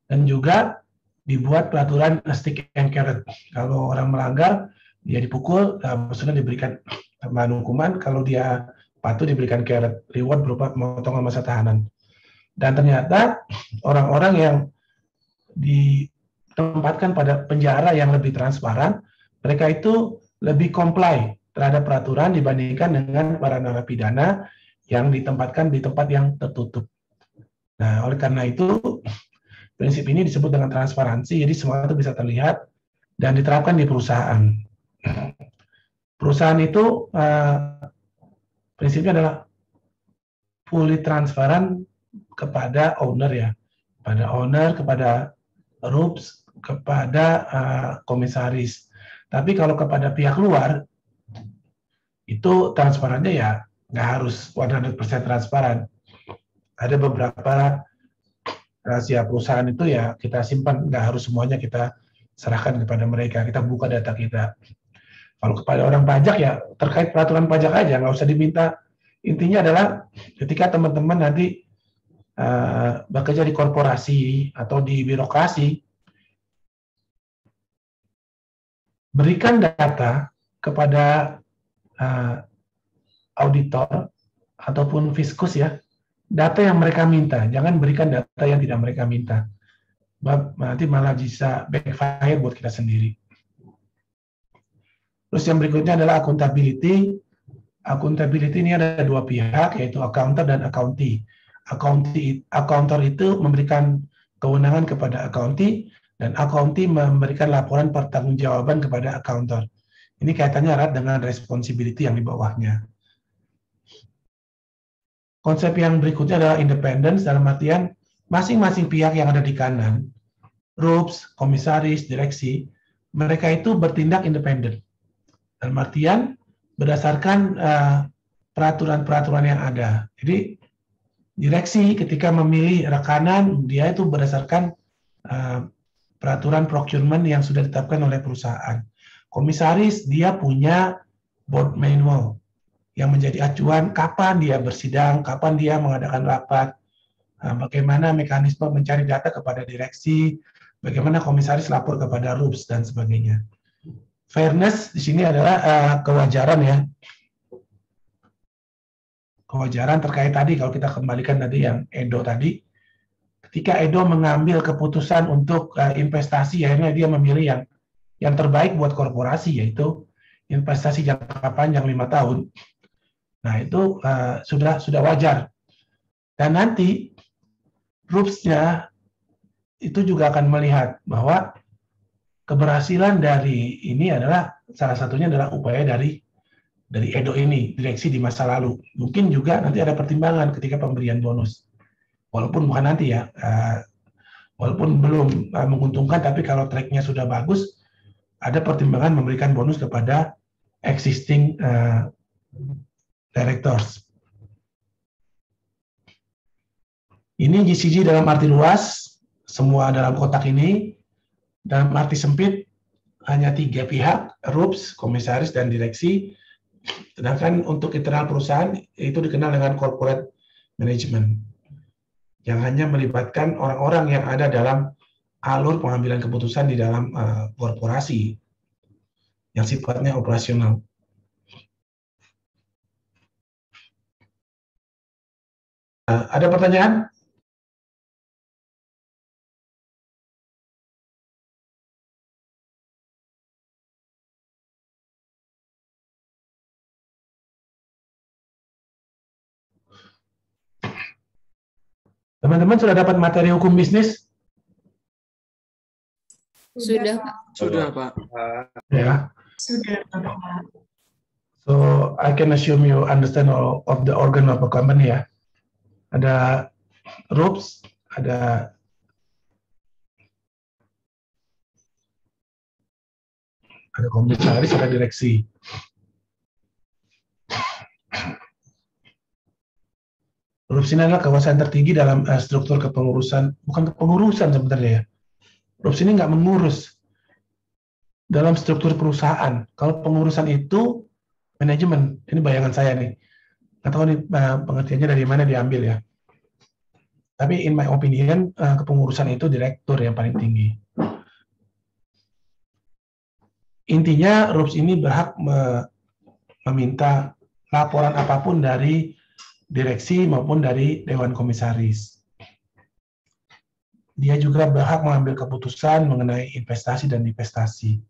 Dan juga dibuat peraturan stick and carrot. Kalau orang melanggar, dia dipukul, maksudnya diberikan tambahan hukuman. Kalau dia patuh, diberikan carrot, reward berupa pemotongan masa tahanan. Dan ternyata orang-orang yang ditempatkan pada penjara yang lebih transparan, mereka itu lebih comply terhadap peraturan dibandingkan dengan para narapidana yang ditempatkan di tempat yang tertutup. Nah, oleh karena itu, prinsip ini disebut dengan transparansi, jadi semua itu bisa terlihat dan diterapkan di perusahaan. Perusahaan itu prinsipnya adalah fully transparan kepada owner ya, kepada RUPS, kepada komisaris. Tapi kalau kepada pihak luar, itu transparannya ya nggak harus 100% transparan. Ada beberapa rahasia perusahaan itu ya kita simpan, nggak harus semuanya kita serahkan kepada mereka, kita buka data kita. Kalau kepada orang pajak ya terkait peraturan pajak aja, nggak usah diminta. Intinya adalah ketika teman-teman nanti bekerja di korporasi atau di birokrasi, berikan data kepada auditor ataupun fiskus ya, data yang mereka minta, jangan berikan data yang tidak mereka minta. Nanti malah bisa backfire buat kita sendiri. Terus yang berikutnya adalah accountability. Accountability ini ada 2 pihak, yaitu accountant dan accountant. Accountant itu memberikan kewenangan kepada accountant dan accounting memberikan laporan pertanggungjawaban kepada accountor. Ini kaitannya erat dengan responsibility yang di bawahnya. Konsep yang berikutnya adalah independence, dalam artian masing-masing pihak yang ada di kanan, RUPS, komisaris, direksi, mereka itu bertindak independen. Dalam artian berdasarkan peraturan-peraturan yang ada. Jadi direksi ketika memilih rekanan, dia itu berdasarkan peraturan procurement yang sudah ditetapkan oleh perusahaan. Komisaris, dia punya board manual yang menjadi acuan kapan dia bersidang, kapan dia mengadakan rapat, bagaimana mekanisme mencari data kepada direksi, bagaimana komisaris lapor kepada RUPS, dan sebagainya. Fairness di sini adalah kewajaran ya. Kewajaran terkait tadi, kalau kita kembalikan tadi yang Edo tadi, ketika Edo mengambil keputusan untuk investasi, akhirnya dia memilih yang terbaik buat korporasi, yaitu investasi jangka panjang 5 tahun. Nah, itu sudah wajar. Dan nanti RUPS-nya itu juga akan melihat bahwa keberhasilan dari ini adalah salah satunya adalah upaya dari Edo ini, direksi di masa lalu. Mungkin juga nanti ada pertimbangan ketika pemberian bonus. Walaupun bukan nanti ya, walaupun belum menguntungkan, tapi kalau track-nya sudah bagus, ada pertimbangan memberikan bonus kepada existing directors. Ini GCG dalam arti luas, semua dalam kotak ini. Dalam arti sempit, hanya 3 pihak, RUPS, komisaris, dan direksi. Sedangkan untuk internal perusahaan, itu dikenal dengan corporate management, yang hanya melibatkan orang-orang yang ada dalam alur pengambilan keputusan di dalam korporasi, yang sifatnya operasional. Ada pertanyaan? Teman-teman sudah dapat materi hukum bisnis? Sudah, Pak. Sudah, Pak. Ya. Sudah, Pak. So I can assume you understand all of the organ of a company ya. Ada RUPS, ada komisaris, ada direksi. RUPS ini adalah kekuasaan tertinggi dalam struktur kepengurusan, bukan kepengurusan sebenarnya ya. RUPS ini nggak mengurus dalam struktur perusahaan. Kalau pengurusan itu manajemen, ini bayangan saya nih. Nggak tahu nih pengertiannya dari mana diambil ya. Tapi in my opinion, kepengurusan itu direktur yang paling tinggi. Intinya RUPS ini berhak meminta laporan apapun dari direksi maupun dari Dewan Komisaris. Dia juga berhak mengambil keputusan mengenai investasi dan divestasi.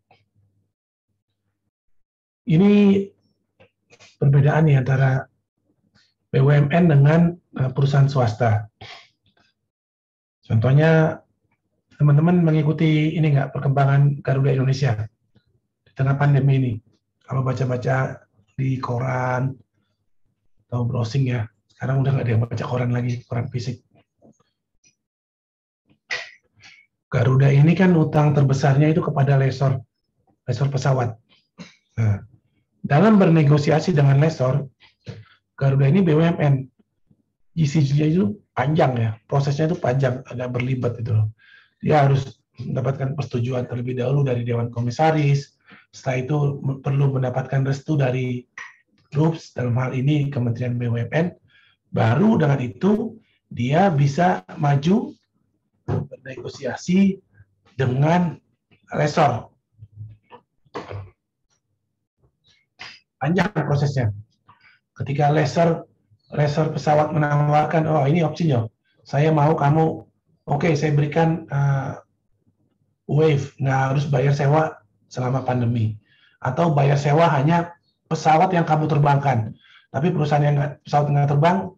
Ini perbedaan nih antara BUMN dengan perusahaan swasta. Contohnya, teman-teman mengikuti ini nggak perkembangan Garuda Indonesia di tengah pandemi ini. Kalau baca-baca di koran atau browsing ya, sekarang udah nggak ada yang baca koran lagi, koran fisik. Garuda ini kan utang terbesarnya itu kepada lessor pesawat. Nah, dalam bernegosiasi dengan lessor, Garuda ini BUMN, GCG-nya itu panjang ya, prosesnya itu panjang, agak berlibat itu loh. Dia harus mendapatkan persetujuan terlebih dahulu dari Dewan Komisaris, setelah itu perlu mendapatkan restu dari RUPS, dalam hal ini Kementerian BUMN, baru dengan itu dia bisa maju bernegosiasi dengan lessor. Panjang prosesnya. Ketika lessor pesawat menawarkan, oh ini opsinya, saya mau kamu, oke, saya berikan wave, nggak harus bayar sewa selama pandemi, atau bayar sewa hanya pesawat yang kamu terbangkan, tapi perusahaan yang pesawat nggak terbang,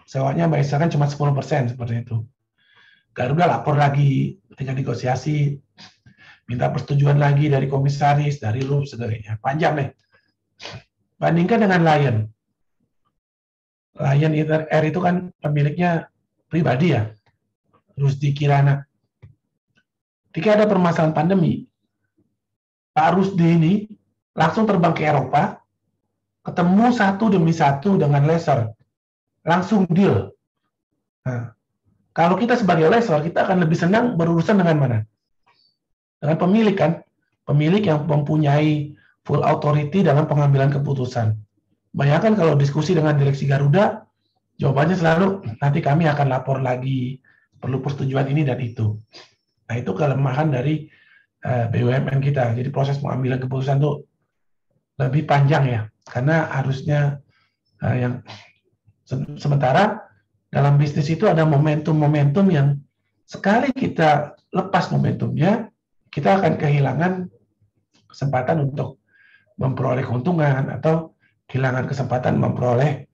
sewanya bayarkan cuma 10%, seperti itu. Garuda lapor lagi dengan negosiasi, minta persetujuan lagi dari komisaris, dari RUPS, sebagainya. Panjang nih. Bandingkan dengan Lion. Lion Air itu kan pemiliknya pribadi ya, Rusdi Kirana. Ketika ada permasalahan pandemi, Pak Rusdi ini langsung terbang ke Eropa, ketemu satu demi satu dengan lessor, langsung deal. Nah, kalau kita sebagai lessor, kita akan lebih senang berurusan dengan mana? Dengan pemilik kan? Pemilik yang mempunyai full authority dalam pengambilan keputusan. Bayangkan kalau diskusi dengan direksi Garuda, jawabannya selalu, nanti kami akan lapor lagi, perlu persetujuan ini dan itu. Nah, itu kelemahan dari BUMN kita. Jadi proses pengambilan keputusan itu lebih panjang ya, karena harusnya yang sementara dalam bisnis itu ada momentum-momentum yang sekali kita lepas momentumnya, kita akan kehilangan kesempatan untuk memperoleh keuntungan atau kehilangan kesempatan memperoleh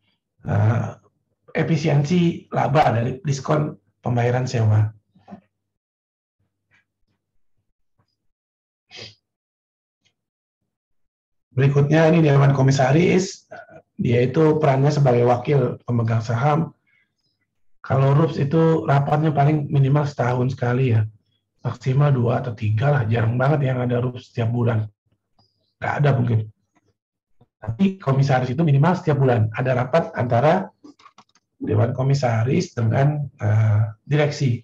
efisiensi laba dari diskon pembayaran sewa. Berikutnya ini Dewan Komisaris, dia itu perannya sebagai wakil pemegang saham. Kalau RUPS itu rapatnya paling minimal setahun sekali ya, maksimal 2 atau 3 lah, jarang banget yang ada RUPS setiap bulan. Nggak ada mungkin. Tapi komisaris itu minimal setiap bulan ada rapat antara Dewan Komisaris dengan direksi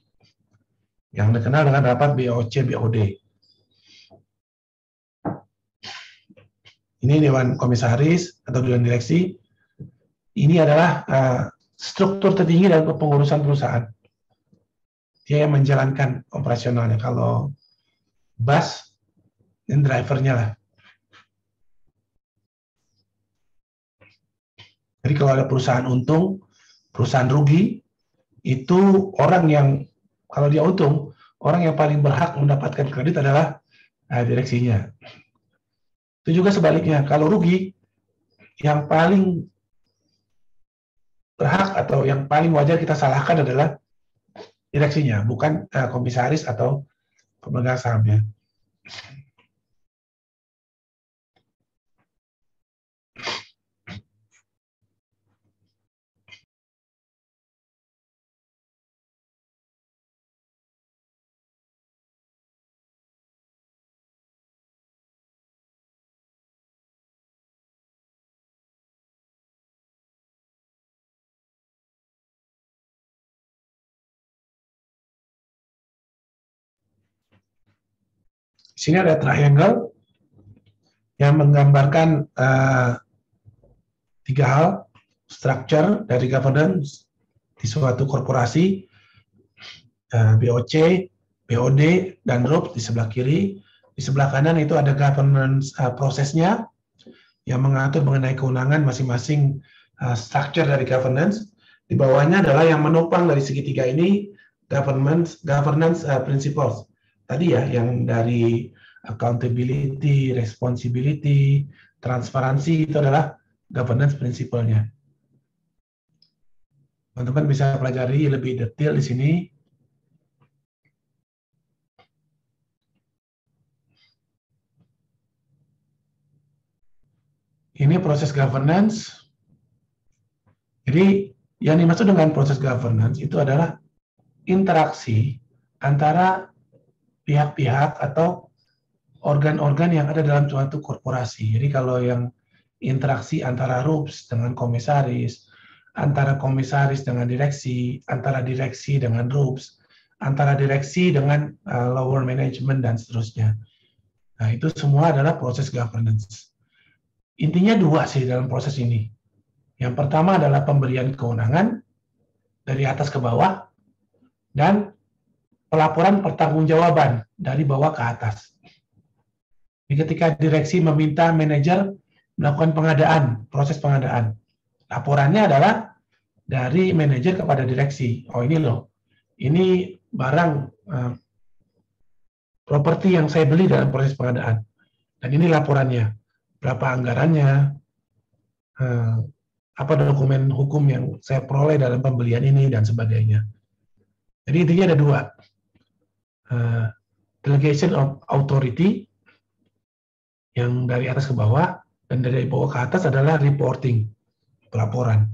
yang dikenal dengan rapat BOC-BOD. Ini Dewan Komisaris atau Dewan Direksi. Ini adalah struktur tertinggi dalam pengurusan perusahaan. Dia yang menjalankan operasionalnya. Kalau bus, ini drivernya lah. Jadi kalau ada perusahaan untung, perusahaan rugi, itu orang yang, kalau dia untung, orang yang paling berhak mendapatkan kredit adalah direksinya. Itu juga sebaliknya, kalau rugi, yang paling berhak atau yang paling wajar kita salahkan adalah direksinya, bukan komisaris atau pemegang sahamnya. Di sini ada triangle yang menggambarkan 3 hal, structure dari governance di suatu korporasi, BOC, BOD, dan RUPS di sebelah kiri. Di sebelah kanan itu ada governance prosesnya yang mengatur mengenai kewenangan masing-masing structure dari governance. Di bawahnya adalah yang menopang dari segitiga ini, governance principles. Tadi ya, yang dari accountability, responsibility, transparansi, itu adalah governance principle-nya. Teman-teman bisa pelajari lebih detail di sini. Ini proses governance. Jadi, yang dimaksud dengan proses governance itu adalah interaksi antara pihak-pihak atau organ-organ yang ada dalam suatu korporasi. Jadi kalau yang interaksi antara RUPS dengan komisaris, antara komisaris dengan direksi, antara direksi dengan RUPS, antara direksi dengan lower management, dan seterusnya. Nah, itu semua adalah proses governance. Intinya 2 sih dalam proses ini. Yang pertama adalah pemberian kewenangan dari atas ke bawah, dan pelaporan pertanggungjawaban dari bawah ke atas. Jadi ketika direksi meminta manajer melakukan pengadaan, proses pengadaan, laporannya adalah dari manajer kepada direksi. Oh ini loh, ini barang properti yang saya beli dalam proses pengadaan. Dan ini laporannya, berapa anggarannya, apa dokumen hukum yang saya peroleh dalam pembelian ini, dan sebagainya. Jadi intinya ada dua. Delegation of authority yang dari atas ke bawah, dan dari bawah ke atas adalah reporting, pelaporan.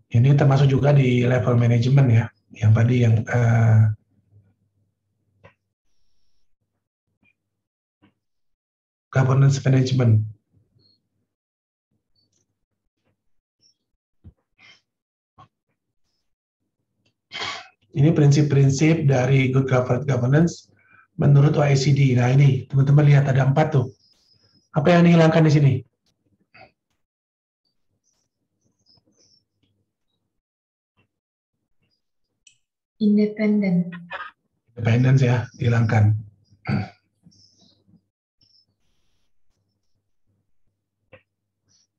Ini termasuk juga di level manajemen ya, yang tadi yang governance management. Ini prinsip-prinsip dari good corporate governance menurut OECD. Nah ini teman-teman lihat ada 4 tuh. Apa yang dihilangkan di sini? Independen. Independence ya, dihilangkan.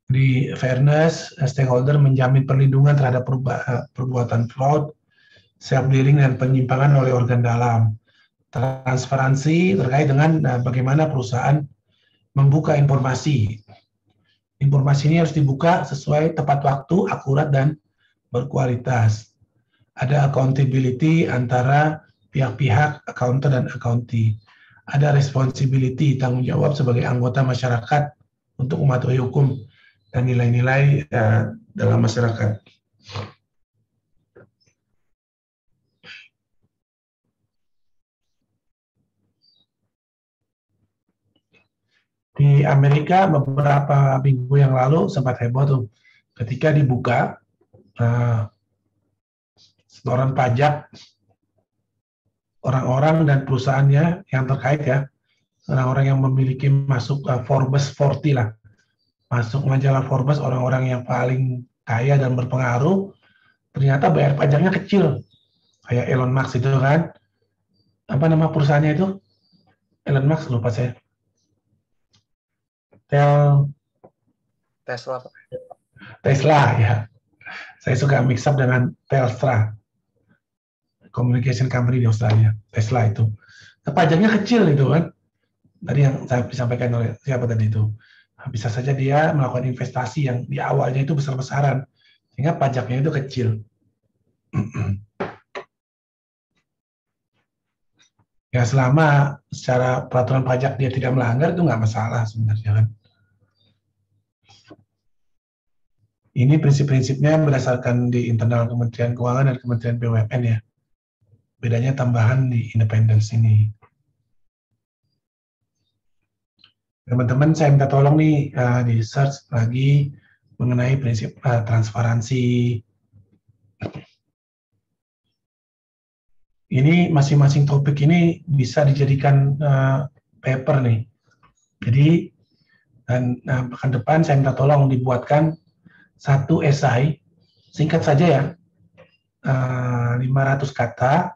Di fairness, stakeholder menjamin perlindungan terhadap perbuatan fraud, self-dealing dan penyimpangan oleh organ dalam. Transparansi terkait dengan bagaimana perusahaan membuka informasi. Informasi ini harus dibuka sesuai tepat waktu, akurat, dan berkualitas. Ada accountability antara pihak-pihak accountant dan accounting. Ada responsibility, tanggung jawab sebagai anggota masyarakat untuk mematuhi hukum dan nilai-nilai dalam masyarakat. Di Amerika beberapa minggu yang lalu sempat heboh tuh ketika dibuka setoran pajak orang-orang dan perusahaannya yang terkait ya, orang-orang yang memiliki masuk Forbes 40 lah, masuk majalah Forbes orang-orang yang paling kaya dan berpengaruh, ternyata bayar pajaknya kecil, kayak Elon Musk itu kan, apa nama perusahaannya itu? Elon Musk lupa saya. Tesla ya. Saya suka mix up dengan Telstra, communication company di Australia. Tesla itu. Nah, pajaknya kecil itu kan. Tadi yang saya disampaikan oleh siapa tadi itu. Nah, bisa saja dia melakukan investasi yang di awalnya itu besar-besaran, sehingga pajaknya itu kecil. Ya selama secara peraturan pajak dia tidak melanggar itu nggak masalah sebenarnya kan. Ini prinsip-prinsipnya berdasarkan di internal Kementerian Keuangan dan Kementerian BUMN ya. Bedanya tambahan di independence ini. Teman-teman saya minta tolong nih di search lagi mengenai prinsip transparansi. Ini masing-masing topik ini bisa dijadikan paper nih. Jadi dan pekan depan saya minta tolong dibuatkan satu esai, singkat saja ya, 500 kata,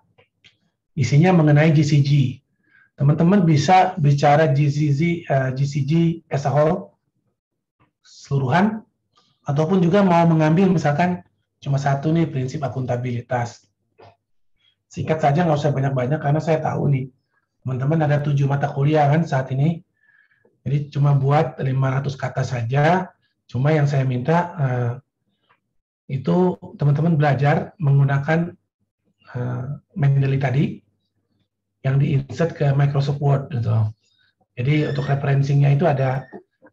isinya mengenai GCG. Teman-teman bisa bicara GCG as a whole, seluruhan, ataupun juga mau mengambil misalkan cuma satu nih, prinsip akuntabilitas. Singkat saja, nggak usah banyak-banyak, karena saya tahu nih, teman-teman ada 7 mata kuliah kan saat ini, jadi cuma buat 500 kata saja. Cuma yang saya minta itu teman-teman belajar menggunakan Mendeley tadi yang di-insert ke Microsoft Word gitu. Jadi untuk referensinya itu ada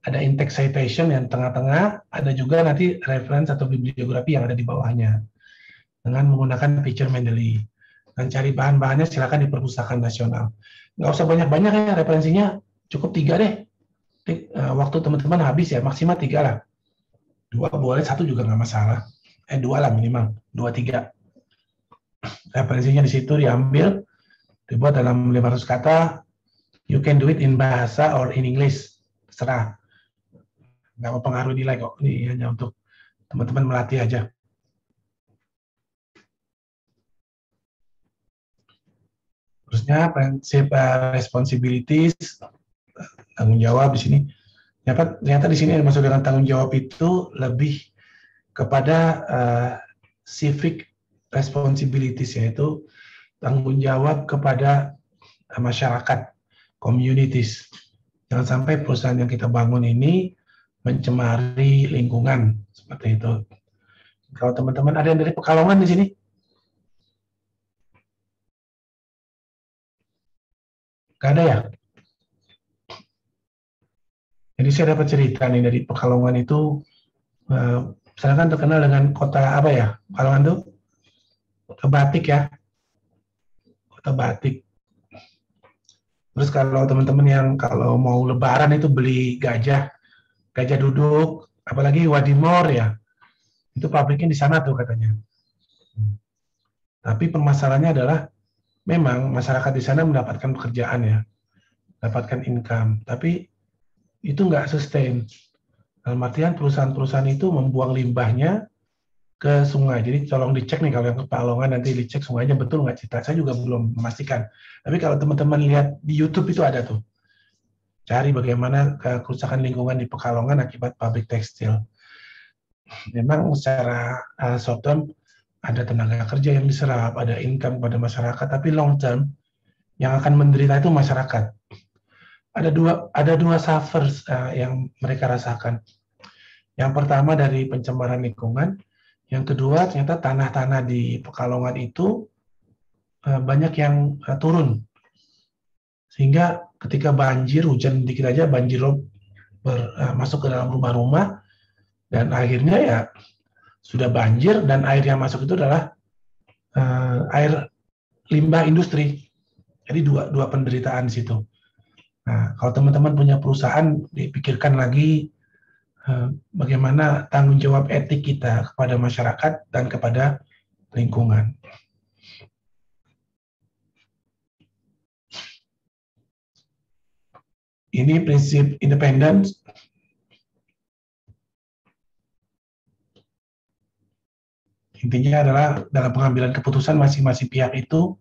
in-text citation yang tengah-tengah, ada juga nanti reference atau bibliografi yang ada di bawahnya dengan menggunakan feature Mendeley. Dan cari bahan-bahannya silakan di Perpustakaan Nasional. Nggak usah banyak-banyak ya referensinya, cukup 3 deh. Waktu teman-teman habis ya, maksimal 3 lah. 2 boleh, 1 juga nggak masalah. 2 lah minimal, 2-3. Referensinya di situ diambil, dibuat dalam 500 kata. You can do it in bahasa or in English, terserah. Nggak mempengaruhi nilai kok, ini hanya untuk teman-teman melatih aja. Terusnya prinsip responsibilities, tanggung jawab di sini. Ternyata di sini masuk dengan tanggung jawab itu lebih kepada civic responsibilities, yaitu tanggung jawab kepada masyarakat, communities. Jangan sampai perusahaan yang kita bangun ini mencemari lingkungan seperti itu. Kalau teman-teman ada yang dari Pekalongan di sini? Gak ada ya? Jadi saya dapat cerita nih dari Pekalongan itu, misalkan kan terkenal dengan kota apa ya? Pekalongan tuh kota batik ya, kota batik. Terus kalau teman-teman yang kalau mau Lebaran itu beli gajah duduk, apalagi Wadimor ya, itu pabriknya di sana tuh katanya. Tapi permasalahannya adalah memang masyarakat di sana mendapatkan pekerjaan ya, mendapatkan income, tapi itu nggak sustain. Dalam artian perusahaan-perusahaan itu membuang limbahnya ke sungai. Jadi tolong dicek nih kalau yang ke Pekalongan nanti dicek sungainya betul nggak cerita. Saya juga belum memastikan. Tapi kalau teman-teman lihat di YouTube itu ada tuh. Cari bagaimana kerusakan lingkungan di Pekalongan akibat pabrik tekstil. Memang secara short term ada tenaga kerja yang diserap, ada income pada masyarakat, tapi long term yang akan menderita itu masyarakat. Ada dua suffers yang mereka rasakan. Yang pertama dari pencemaran lingkungan, yang kedua ternyata tanah-tanah di Pekalongan itu banyak yang turun. Sehingga ketika banjir, hujan dikit aja banjir masuk ke dalam rumah-rumah, dan akhirnya ya sudah banjir dan air yang masuk itu adalah air limbah industri. Jadi dua penderitaan di situ. Nah, kalau teman-teman punya perusahaan, dipikirkan lagi bagaimana tanggung jawab etik kita kepada masyarakat dan kepada lingkungan. Ini prinsip independen. Intinya adalah dalam pengambilan keputusan masing-masing pihak itu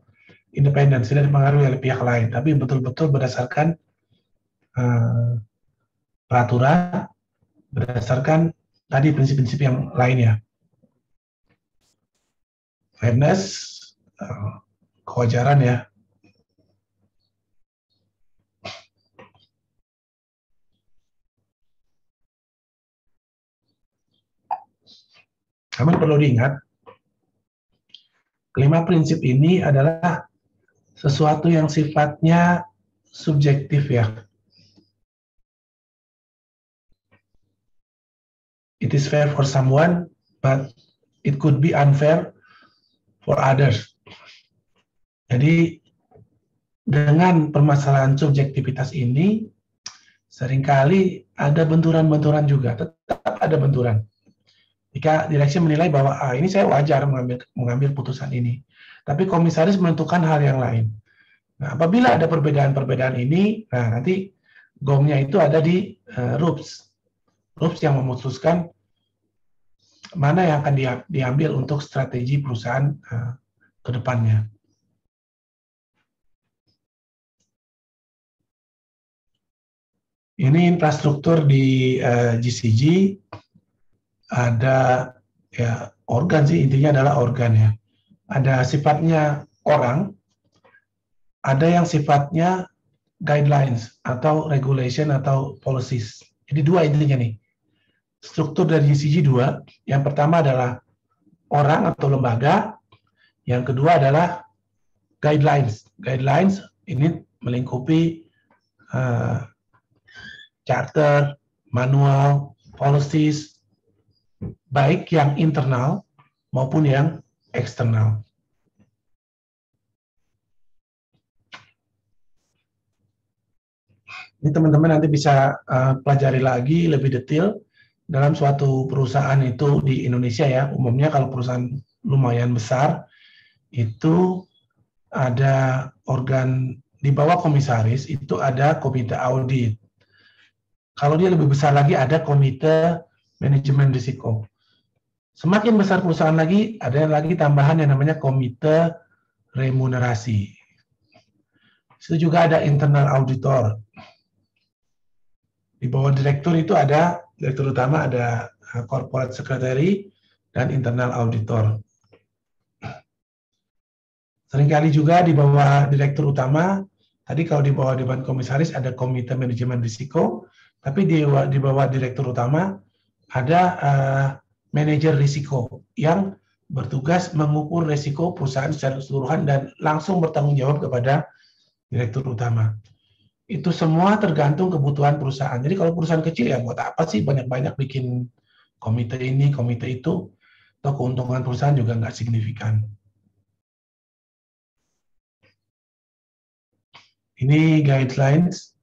independen, tidak dipengaruhi oleh pihak lain, tapi betul-betul berdasarkan peraturan, berdasarkan tadi prinsip-prinsip yang lainnya. Fairness, kewajaran ya. Namun perlu diingat, kelima prinsip ini adalah sesuatu yang sifatnya subjektif ya. It is fair for someone, but it could be unfair for others. Jadi dengan permasalahan subjektivitas ini, seringkali ada benturan-benturan juga, tetap ada benturan. Jika direksi menilai bahwa ini saya wajar mengambil putusan ini, tapi komisaris menentukan hal yang lain. Nah, apabila ada perbedaan-perbedaan ini, nah nanti gongnya itu ada di RUPS. RUPS yang memutuskan mana yang akan diambil untuk strategi perusahaan ke depannya. Ini infrastruktur di GCG. Ada ya organ sih, intinya adalah organ ya. Ada sifatnya orang, ada yang sifatnya guidelines atau regulation atau policies. Jadi dua intinya nih. Struktur dari GCG dua. Yang pertama adalah orang atau lembaga. Yang kedua adalah guidelines. Guidelines ini melingkupi charter, manual, policies, baik yang internal maupun yang eksternal. Ini teman-teman nanti bisa pelajari lagi lebih detail dalam suatu perusahaan itu di Indonesia ya. Umumnya kalau perusahaan lumayan besar itu ada organ di bawah komisaris, itu ada komite audit. Kalau dia lebih besar lagi ada komite manajemen risiko. Semakin besar perusahaan lagi, ada lagi tambahan yang namanya komite remunerasi. Itu juga ada internal auditor. Di bawah direktur itu ada, direktur utama ada corporate secretary dan internal auditor. Seringkali juga di bawah direktur utama, tadi kalau di bawah dewan komisaris ada komite manajemen risiko, Tapi di bawah direktur utama ada manajer risiko yang bertugas mengukur risiko perusahaan secara keseluruhan dan langsung bertanggung jawab kepada direktur utama. Itu semua tergantung kebutuhan perusahaan. Jadi kalau perusahaan kecil ya buat apa sih banyak-banyak bikin komite ini, komite itu, atau keuntungan perusahaan juga nggak signifikan. Ini guidelines.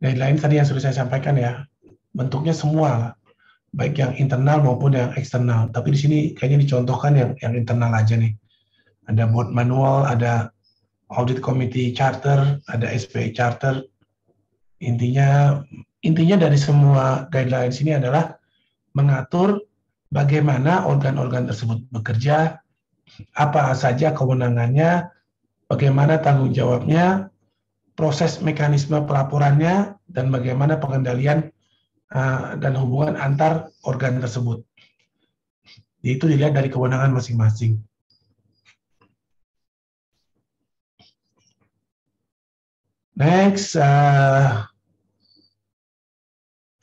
Guidelines tadi yang sudah saya sampaikan ya, bentuknya semua, baik yang internal maupun yang eksternal. Tapi di sini kayaknya dicontohkan yang internal aja nih. Ada board manual, ada audit committee charter, ada SPA charter. Intinya dari semua guidelines ini adalah mengatur bagaimana organ-organ tersebut bekerja, apa saja kewenangannya, bagaimana tanggung jawabnya, proses mekanisme pelaporannya, dan bagaimana pengendalian dan hubungan antar organ tersebut. Itu dilihat dari kewenangan masing-masing. Next,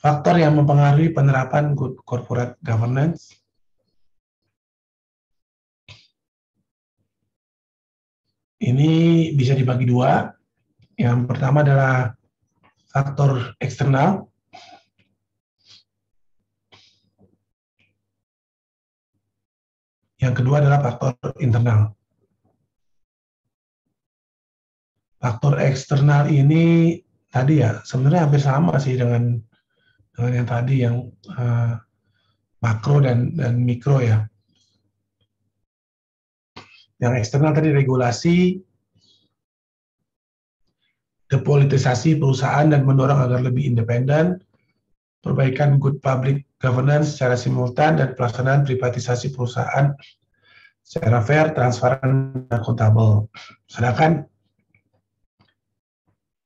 faktor yang mempengaruhi penerapan good corporate governance. Ini bisa dibagi dua. Yang pertama adalah faktor eksternal. Yang kedua adalah faktor internal. Faktor eksternal ini tadi ya sebenarnya hampir sama sih dengan yang tadi yang makro dan mikro ya. Yang eksternal tadi regulasi, depolitisasi perusahaan dan mendorong agar lebih independen, perbaikan good public governance secara simultan, dan pelaksanaan privatisasi perusahaan secara fair, transparan, dan akuntabel. Sedangkan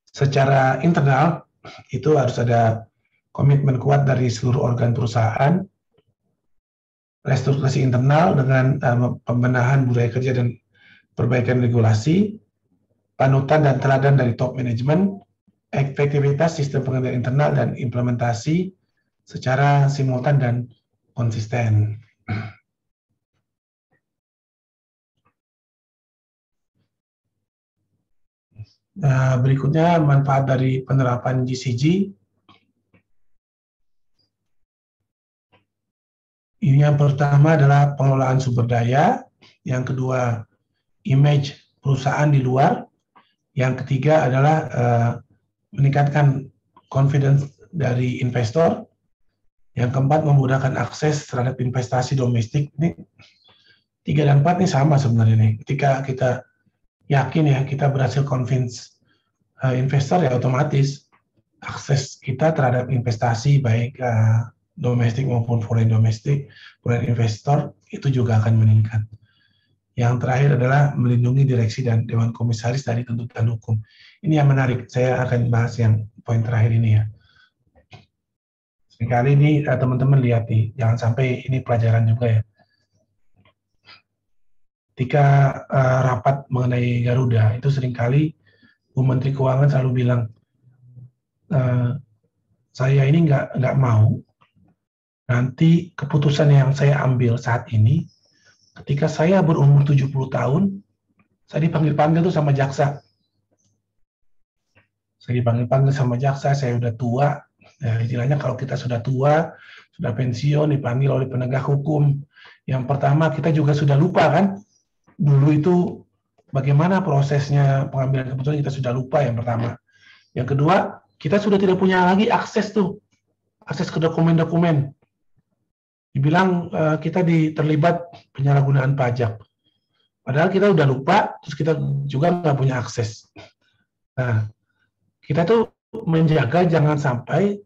secara internal itu harus ada komitmen kuat dari seluruh organ perusahaan, restrukturasi internal dengan pembenahan budaya kerja dan perbaikan regulasi, panutan dan teladan dari top manajemen, efektivitas sistem pengendalian internal, dan implementasi secara simultan dan konsisten. Berikutnya manfaat dari penerapan GCG. Ini yang pertama adalah pengelolaan sumber daya, yang kedua image perusahaan di luar, yang ketiga adalah meningkatkan confidence dari investor, yang keempat memudahkan akses terhadap investasi domestik. Ini 3 dan 4 ini sama sebenarnya nih. Ketika kita yakin ya kita berhasil convince investor, ya otomatis akses kita terhadap investasi baik domestik maupun foreign investor itu juga akan meningkat. Yang terakhir adalah melindungi direksi dan dewan komisaris dari tuntutan hukum. Ini yang menarik. Saya akan bahas yang poin terakhir ini ya. Sekali ini teman-teman lihat nih, jangan sampai ini pelajaran juga ya. Ketika rapat mengenai Garuda, itu seringkali Bu Menteri Keuangan selalu bilang, saya ini nggak mau nanti keputusan yang saya ambil saat ini, ketika saya berumur 70 tahun, saya dipanggil-panggil tuh sama jaksa. Saya dipanggil-panggil sama jaksa, saya udah tua. Nah, istilahnya kalau kita sudah tua, sudah pensiun, dipanggil oleh penegak hukum. Yang pertama, kita juga sudah lupa kan, dulu itu bagaimana prosesnya pengambilan keputusan, kita sudah lupa yang pertama. Yang kedua, kita sudah tidak punya lagi akses ke dokumen-dokumen. Dibilang kita terlibat penyalahgunaan pajak. Padahal kita udah lupa, terus kita juga nggak punya akses. Nah, kita tuh menjaga jangan sampai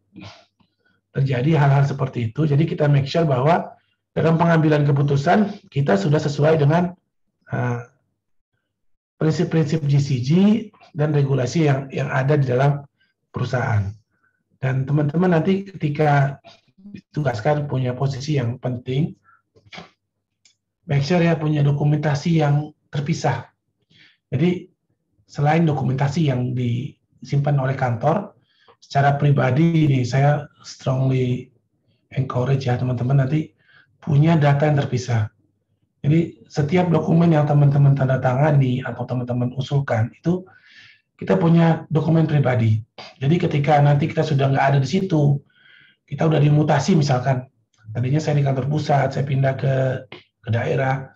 terjadi hal-hal seperti itu. Jadi kita make sure bahwa dalam pengambilan keputusan kita sudah sesuai dengan prinsip-prinsip GCG dan regulasi yang ada di dalam perusahaan. Dan teman-teman nanti ketika ditugaskan punya posisi yang penting, make sure ya punya dokumentasi yang terpisah. Jadi selain dokumentasi yang disimpan oleh kantor, secara pribadi ini saya strongly encourage ya teman-teman nanti punya data yang terpisah. Jadi setiap dokumen yang teman-teman tanda tangani atau teman-teman usulkan itu kita punya dokumen pribadi. Jadi ketika nanti kita sudah nggak ada di situ, kita udah dimutasi misalkan, tadinya saya di kantor pusat, saya pindah ke daerah,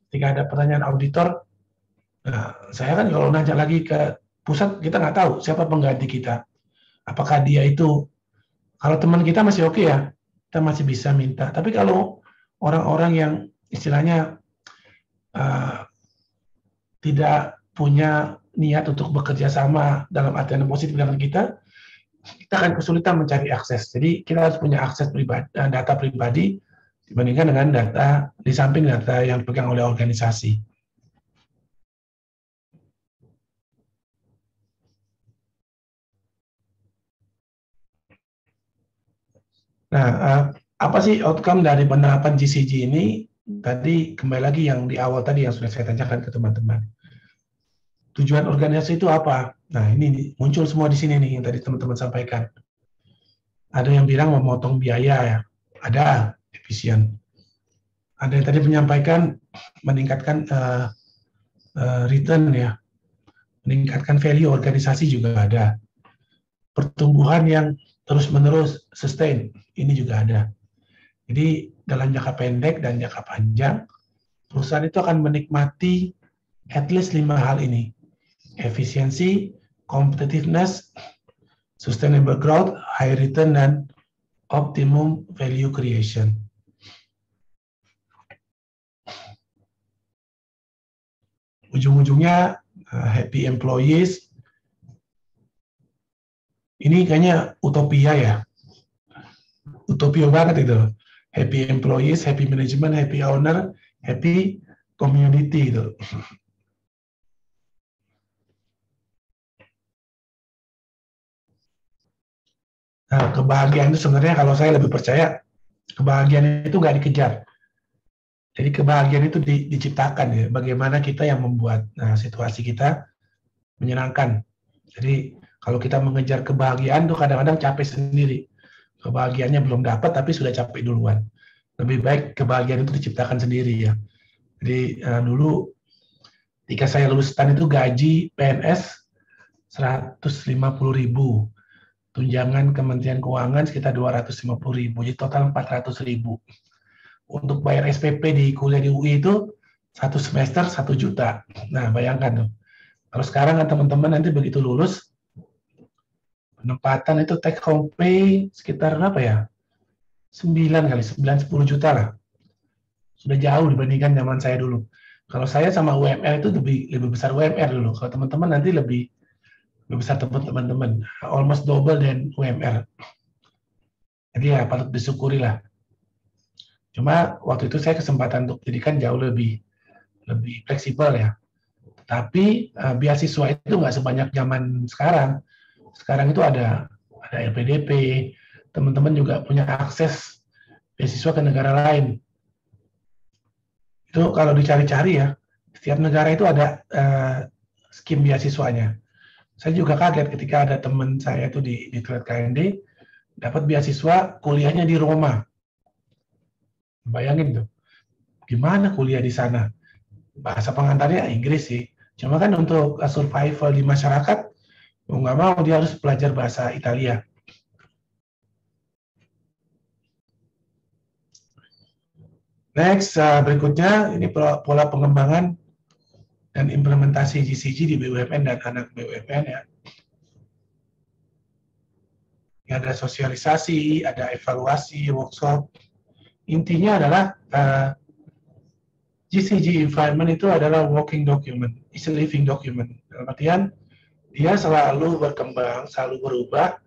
ketika ada pertanyaan auditor, nah, saya kan kalau nanya lagi ke pusat, kita nggak tahu siapa pengganti kita. Apakah dia itu, kalau teman kita masih oke ya, kita masih bisa minta. Tapi kalau orang-orang yang istilahnya tidak punya niat untuk bekerja sama dalam artian positif dengan kita akan kesulitan mencari akses. Jadi kita harus punya akses pribadi, data pribadi dibandingkan dengan data di samping data yang dipegang oleh organisasi. Nah, apa sih outcome dari penerapan GCG ini? Tadi kembali lagi yang di awal tadi yang sudah saya tanyakan ke teman-teman. Tujuan organisasi itu apa? Nah, ini muncul semua di sini nih yang tadi teman-teman sampaikan. Ada yang bilang memotong biaya ya, ada efisien. Ada yang tadi menyampaikan meningkatkan return ya, meningkatkan value organisasi juga ada. Pertumbuhan yang terus-menerus sustain, ini juga ada. Jadi dalam jangka pendek dan jangka panjang, perusahaan itu akan menikmati at least 5 hal ini. Efisiensi, competitiveness, sustainable growth, high return, dan optimum value creation. Ujung-ujungnya happy employees. Ini kayaknya utopia ya. Utopia banget itu. Happy employees, happy management, happy owner, happy community itu. Nah, kebahagiaan itu sebenarnya kalau saya lebih percaya kebahagiaan itu nggak dikejar. Jadi kebahagiaan itu diciptakan ya. Bagaimana kita yang membuat situasi kita menyenangkan. Jadi kalau kita mengejar kebahagiaan tuh kadang-kadang capek sendiri. Kebahagiaannya belum dapat tapi sudah capek duluan. Lebih baik kebahagiaan itu diciptakan sendiri ya. Jadi dulu ketika saya lulus STAN itu gaji PNS 150.000, tunjangan Kementerian Keuangan sekitar 250.000, jadi total 400.000. Untuk bayar SPP di kuliah di UI itu satu semester 1 juta. Nah bayangkan tuh. Kalau sekarang kan teman-teman nanti begitu lulus, penempatan itu take home pay sekitar berapa ya? 9-10 juta lah. Sudah jauh dibandingkan zaman saya dulu. Kalau saya sama UMR itu lebih besar UMR dulu. Kalau teman-teman nanti lebih besar teman-teman. Almost double dan UMR. Jadi ya patut disyukuri lah. Cuma waktu itu saya kesempatan untuk pendidikan jauh lebih fleksibel ya. Tapi beasiswa itu nggak sebanyak zaman sekarang. Sekarang itu ada LPDP, teman-teman juga punya akses beasiswa ke negara lain. Itu kalau dicari-cari ya, setiap negara itu ada skim beasiswanya. Saya juga kaget ketika ada teman saya itu di Trade KND dapat beasiswa kuliahnya di Roma. Bayangin tuh, gimana kuliah di sana? Bahasa pengantarnya Inggris sih. Cuma kan untuk survival di masyarakat, mau nggak mau dia harus belajar bahasa Italia. Next, berikutnya ini pola pengembangan dan implementasi GCG di BUMN dan anak BUMN ya. Ini ada sosialisasi, ada evaluasi, workshop. Intinya adalah GCG environment itu adalah walking document, is a living document. Dalam artian dia selalu berkembang, selalu berubah,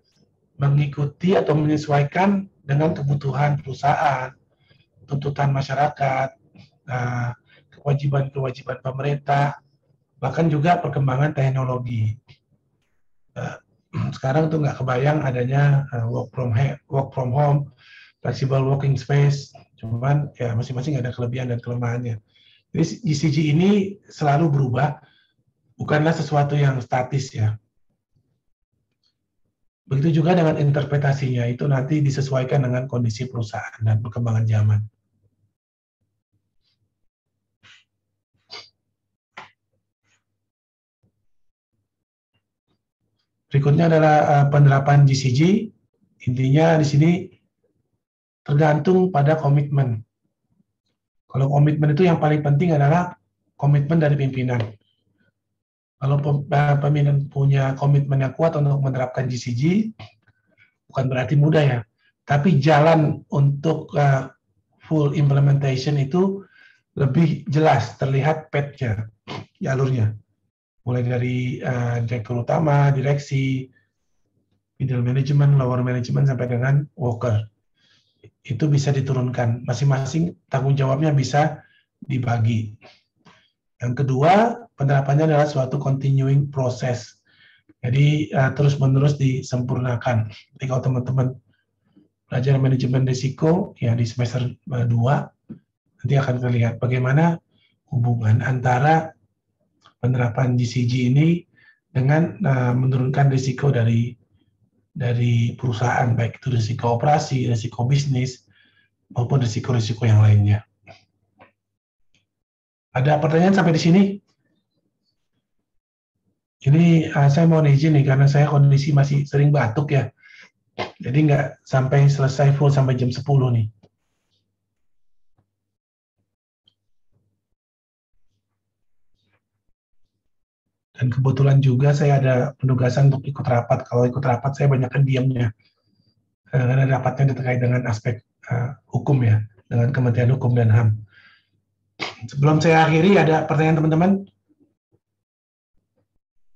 mengikuti atau menyesuaikan dengan kebutuhan perusahaan, tuntutan masyarakat, kewajiban-kewajiban pemerintah, bahkan juga perkembangan teknologi. Sekarang tuh nggak kebayang adanya work from home, flexible working space, cuman ya masing-masing ada kelebihan dan kelemahannya. Jadi GCG ini selalu berubah, bukanlah sesuatu yang statis ya. Begitu juga dengan interpretasinya, itu nanti disesuaikan dengan kondisi perusahaan dan perkembangan zaman. Berikutnya adalah penerapan GCG. Intinya di sini tergantung pada komitmen. Kalau komitmen itu yang paling penting adalah komitmen dari pimpinan. Kalau pimpinan punya komitmen yang kuat untuk menerapkan GCG, bukan berarti mudah ya, tapi jalan untuk full implementation itu lebih jelas, terlihat path-nya, jalurnya. Mulai dari direktur utama, direksi, middle management, lower management, sampai dengan worker. Itu bisa diturunkan, masing-masing tanggung jawabnya bisa dibagi. Yang kedua, penerapannya adalah suatu continuing process. Jadi terus-menerus disempurnakan. Jadi kalau teman-teman belajar manajemen risiko ya di semester 2, nanti akan terlihat bagaimana hubungan antara penerapan GCG ini dengan menurunkan risiko dari perusahaan, baik itu risiko operasi, risiko bisnis, maupun risiko-risiko yang lainnya. Ada pertanyaan sampai di sini? Ini saya mohon izin nih, karena saya kondisi masih sering batuk ya. Jadi nggak sampai selesai full sampai jam 10 nih. Dan kebetulan juga saya ada penugasan untuk ikut rapat. Kalau ikut rapat saya banyakkan diamnya. Karena rapatnya terkait dengan aspek hukum ya, dengan Kementerian Hukum dan HAM. Sebelum saya akhiri, ada pertanyaan teman-teman?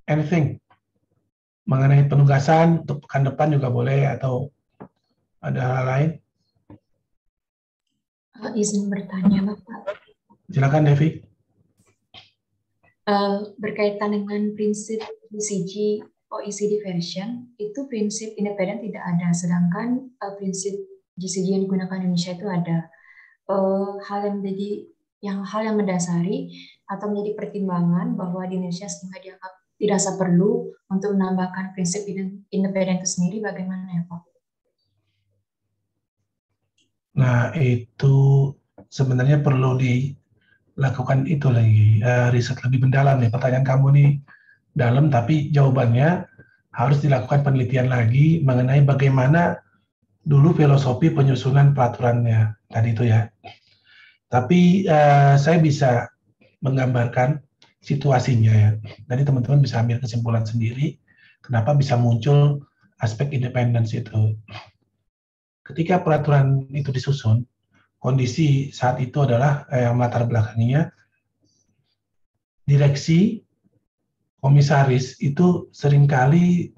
Anything? Mengenai penugasan, untuk pekan depan juga boleh, atau ada hal lain? Izin bertanya, Bapak. Silakan, Devi. Berkaitan dengan prinsip GCG OECD version, itu prinsip independen tidak ada, sedangkan prinsip GCG yang digunakan Indonesia itu ada. Hal yang mendasari atau menjadi pertimbangan bahwa di Indonesia sehingga dianggap dirasa perlu untuk menambahkan prinsip independen itu sendiri, bagaimana ya Pak? Nah, itu sebenarnya perlu dilakukan itu lagi, riset lebih mendalam nih. Pertanyaan kamu nih dalam, tapi jawabannya harus dilakukan penelitian lagi mengenai bagaimana dulu filosofi penyusunan peraturannya tadi itu ya. Tapi saya bisa menggambarkan situasinya ya. Jadi teman-teman bisa ambil kesimpulan sendiri kenapa bisa muncul aspek independence itu. Ketika peraturan itu disusun, kondisi saat itu adalah yang latar belakangnya direksi, komisaris itu seringkali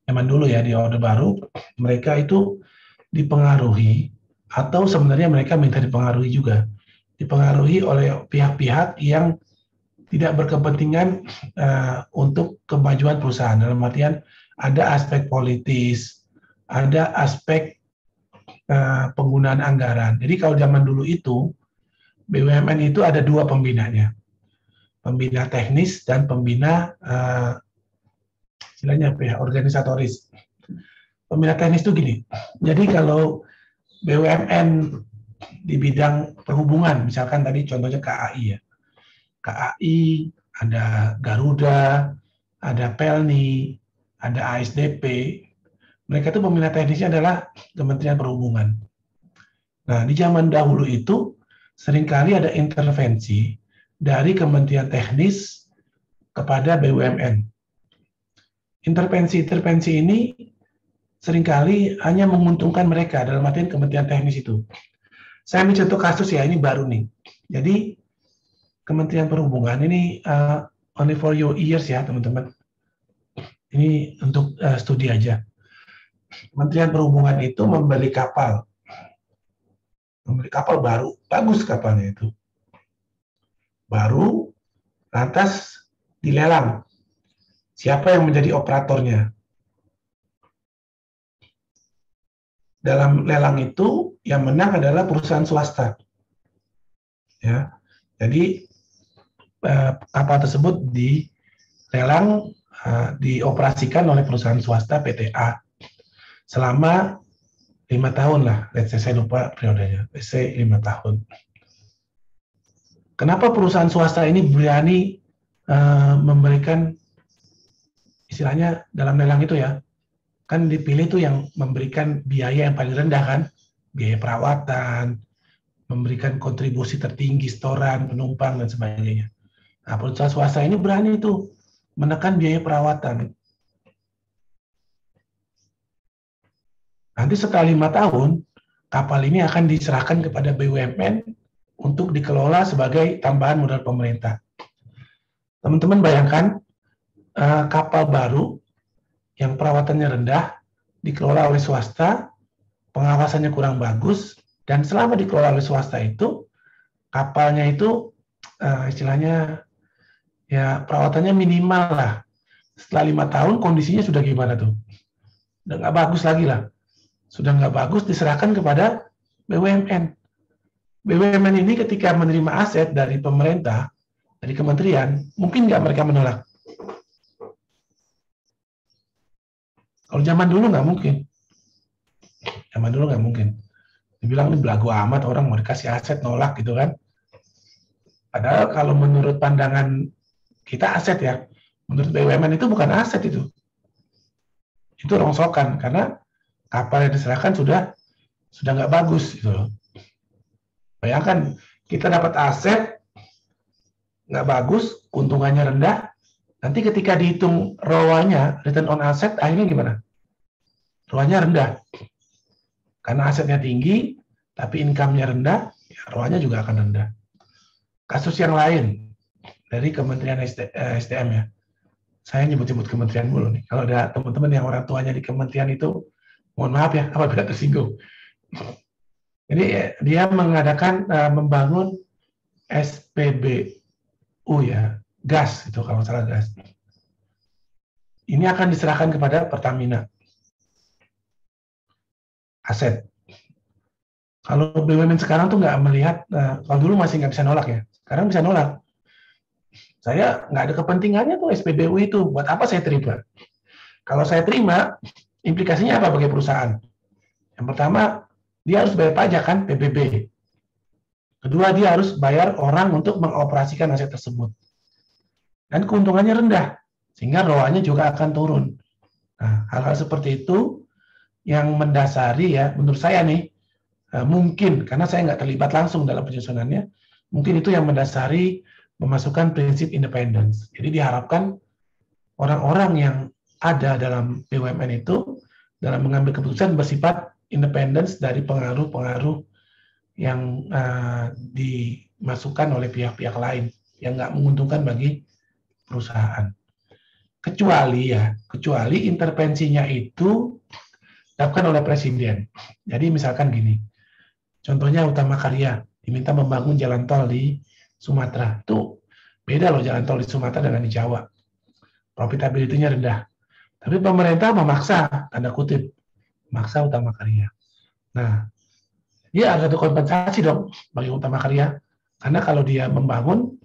zaman dulu ya di Orde Baru, mereka itu dipengaruhi atau sebenarnya mereka minta dipengaruhi juga, dipengaruhi oleh pihak-pihak yang tidak berkepentingan untuk kemajuan perusahaan. Dalam artian ada aspek politis, ada aspek penggunaan anggaran. Jadi kalau zaman dulu itu BUMN itu ada dua pembinanya, pembina teknis dan pembina istilahnya apa ya, organisatoris. Pembina teknis itu gini, jadi kalau BUMN di bidang perhubungan, misalkan tadi contohnya KAI ya, KAI, ada Garuda, ada Pelni, ada ASDP, mereka itu pembina teknisnya adalah Kementerian Perhubungan. Nah, di zaman dahulu itu seringkali ada intervensi dari Kementerian Teknis kepada BUMN. Intervensi-intervensi ini seringkali hanya menguntungkan mereka, dalam artian Kementerian Teknis itu. Saya ambil contoh kasus ya, ini baru nih. Jadi Kementerian Perhubungan ini only for your ears ya teman-teman. Ini untuk studi aja. Kementerian Perhubungan itu membeli kapal baru, bagus kapalnya itu. Baru, lantas dilelang. Siapa yang menjadi operatornya? Dalam lelang itu yang menang adalah perusahaan swasta. Ya, jadi kapal tersebut dilelang, dioperasikan oleh perusahaan swasta PTA. selama 5 tahun lah. Let's say, saya lupa periodenya. Let's say 5 tahun. Kenapa perusahaan swasta ini berani memberikan, istilahnya dalam lelang itu ya, kan dipilih tuh yang memberikan biaya yang paling rendah kan, biaya perawatan, memberikan kontribusi tertinggi, setoran, penumpang, dan sebagainya. Nah, perusahaan swasta ini berani tuh menekan biaya perawatan. Nanti setelah 5 tahun, kapal ini akan diserahkan kepada BUMN untuk dikelola sebagai tambahan modal pemerintah. Teman-teman bayangkan, kapal baru yang perawatannya rendah, dikelola oleh swasta, pengawasannya kurang bagus, dan selama dikelola oleh swasta itu, kapalnya itu istilahnya ya perawatannya minimal lah. Setelah 5 tahun, kondisinya sudah gimana tuh? Udah nggak bagus lagi lah. Sudah nggak bagus, diserahkan kepada BUMN. BUMN ini ketika menerima aset dari pemerintah, dari kementerian, mungkin nggak mereka menolak? Kalau zaman dulu nggak mungkin. Zaman dulu nggak mungkin. Dibilang ini belagu amat, orang mau dikasih aset, nolak gitu kan. Padahal kalau menurut pandangan kita aset ya, menurut BUMN itu bukan aset itu. Itu rongsokan, karena kapal yang diserahkan sudah nggak bagus gitu loh. Bayangkan kita dapat aset nggak bagus, keuntungannya rendah. Nanti ketika dihitung ROA-nya, return on asset, akhirnya gimana? ROA-nya rendah. Karena asetnya tinggi, tapi income-nya rendah, ya ROA-nya juga akan rendah. Kasus yang lain dari Kementerian SDM ya. Saya nyebut-nyebut kementerian dulu nih. Kalau ada teman-teman yang orang tuanya di kementerian itu, mohon maaf ya, apabila tersinggung. Jadi dia mengadakan membangun SPBU ya, gas itu kalau salah gas. Ini akan diserahkan kepada Pertamina. Aset. Kalau BUMN sekarang tuh nggak melihat, kalau dulu masih nggak bisa nolak ya, sekarang bisa nolak. Saya nggak ada kepentingannya tuh SPBU itu, buat apa saya terima? Kalau saya terima, implikasinya apa bagi perusahaan? Yang pertama, dia harus bayar pajak kan, PBB. Kedua, dia harus bayar orang untuk mengoperasikan aset tersebut. Dan keuntungannya rendah, sehingga ROA-nya juga akan turun. Nah, hal-hal seperti itu yang mendasari ya, menurut saya nih, mungkin, karena saya nggak terlibat langsung dalam penyusunannya, mungkin itu yang mendasari memasukkan prinsip independence. Jadi diharapkan orang-orang yang ada dalam BUMN itu, dalam mengambil keputusan bersifat independence dari pengaruh-pengaruh yang dimasukkan oleh pihak-pihak lain, yang nggak menguntungkan bagi perusahaan. Kecuali intervensinya itu dilakukan oleh presiden. Jadi misalkan gini, contohnya Utama Karya diminta membangun jalan tol di Sumatera. Itu beda loh jalan tol di Sumatera dengan di Jawa. Profitability-nya rendah. Tapi pemerintah memaksa, tanda kutip, memaksa Utama Karya. Nah, dia harus ada kompensasi dong bagi Utama Karya. Karena kalau dia membangun,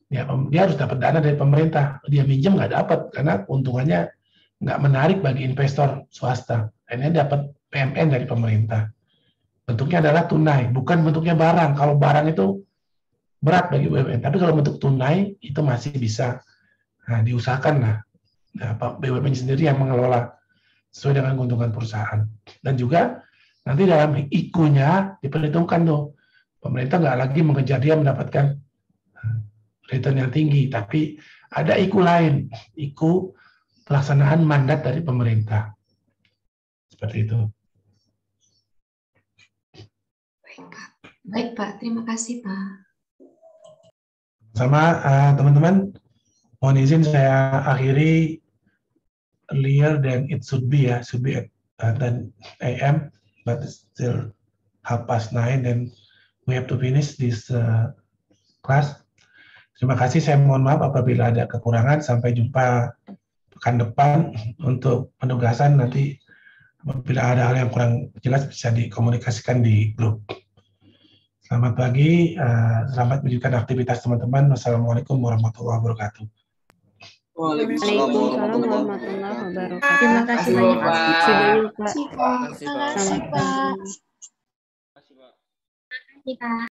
dia harus dapat dana dari pemerintah. Dia minjem nggak dapat, karena keuntungannya nggak menarik bagi investor swasta. Akhirnya dapat PMN dari pemerintah. Bentuknya adalah tunai, bukan bentuknya barang. Kalau barang itu berat bagi BUMN, tapi kalau bentuk tunai itu masih bisa diusahakan lah. Nah, BUMN sendiri yang mengelola sesuai dengan keuntungan perusahaan. Dan juga nanti dalam IQ-nya diperhitungkan tuh, pemerintah nggak lagi mengejar dia mendapatkan return yang tinggi, tapi ada IQ lain, IQ pelaksanaan mandat dari pemerintah. Seperti itu. Baik Pak, terima kasih Pak. Sama teman-teman, mohon izin saya akhiri earlier than it should be ya, should be at 10 AM, but still 9:30, and we have to finish this class. Terima kasih, saya mohon maaf apabila ada kekurangan. Sampai jumpa pekan depan untuk penugasan. Nanti apabila ada hal yang kurang jelas bisa dikomunikasikan di grup. Selamat pagi, selamat melanjutkan aktivitas teman-teman. Wassalamualaikum warahmatullahi wabarakatuh. Waalaikumsalam warahmatullahi wabarakatuh. Terima kasih Terima banyak. kasih banyak, Pak. Terima kasih, Pak. Selamat pagi. Terima kasih, Pak.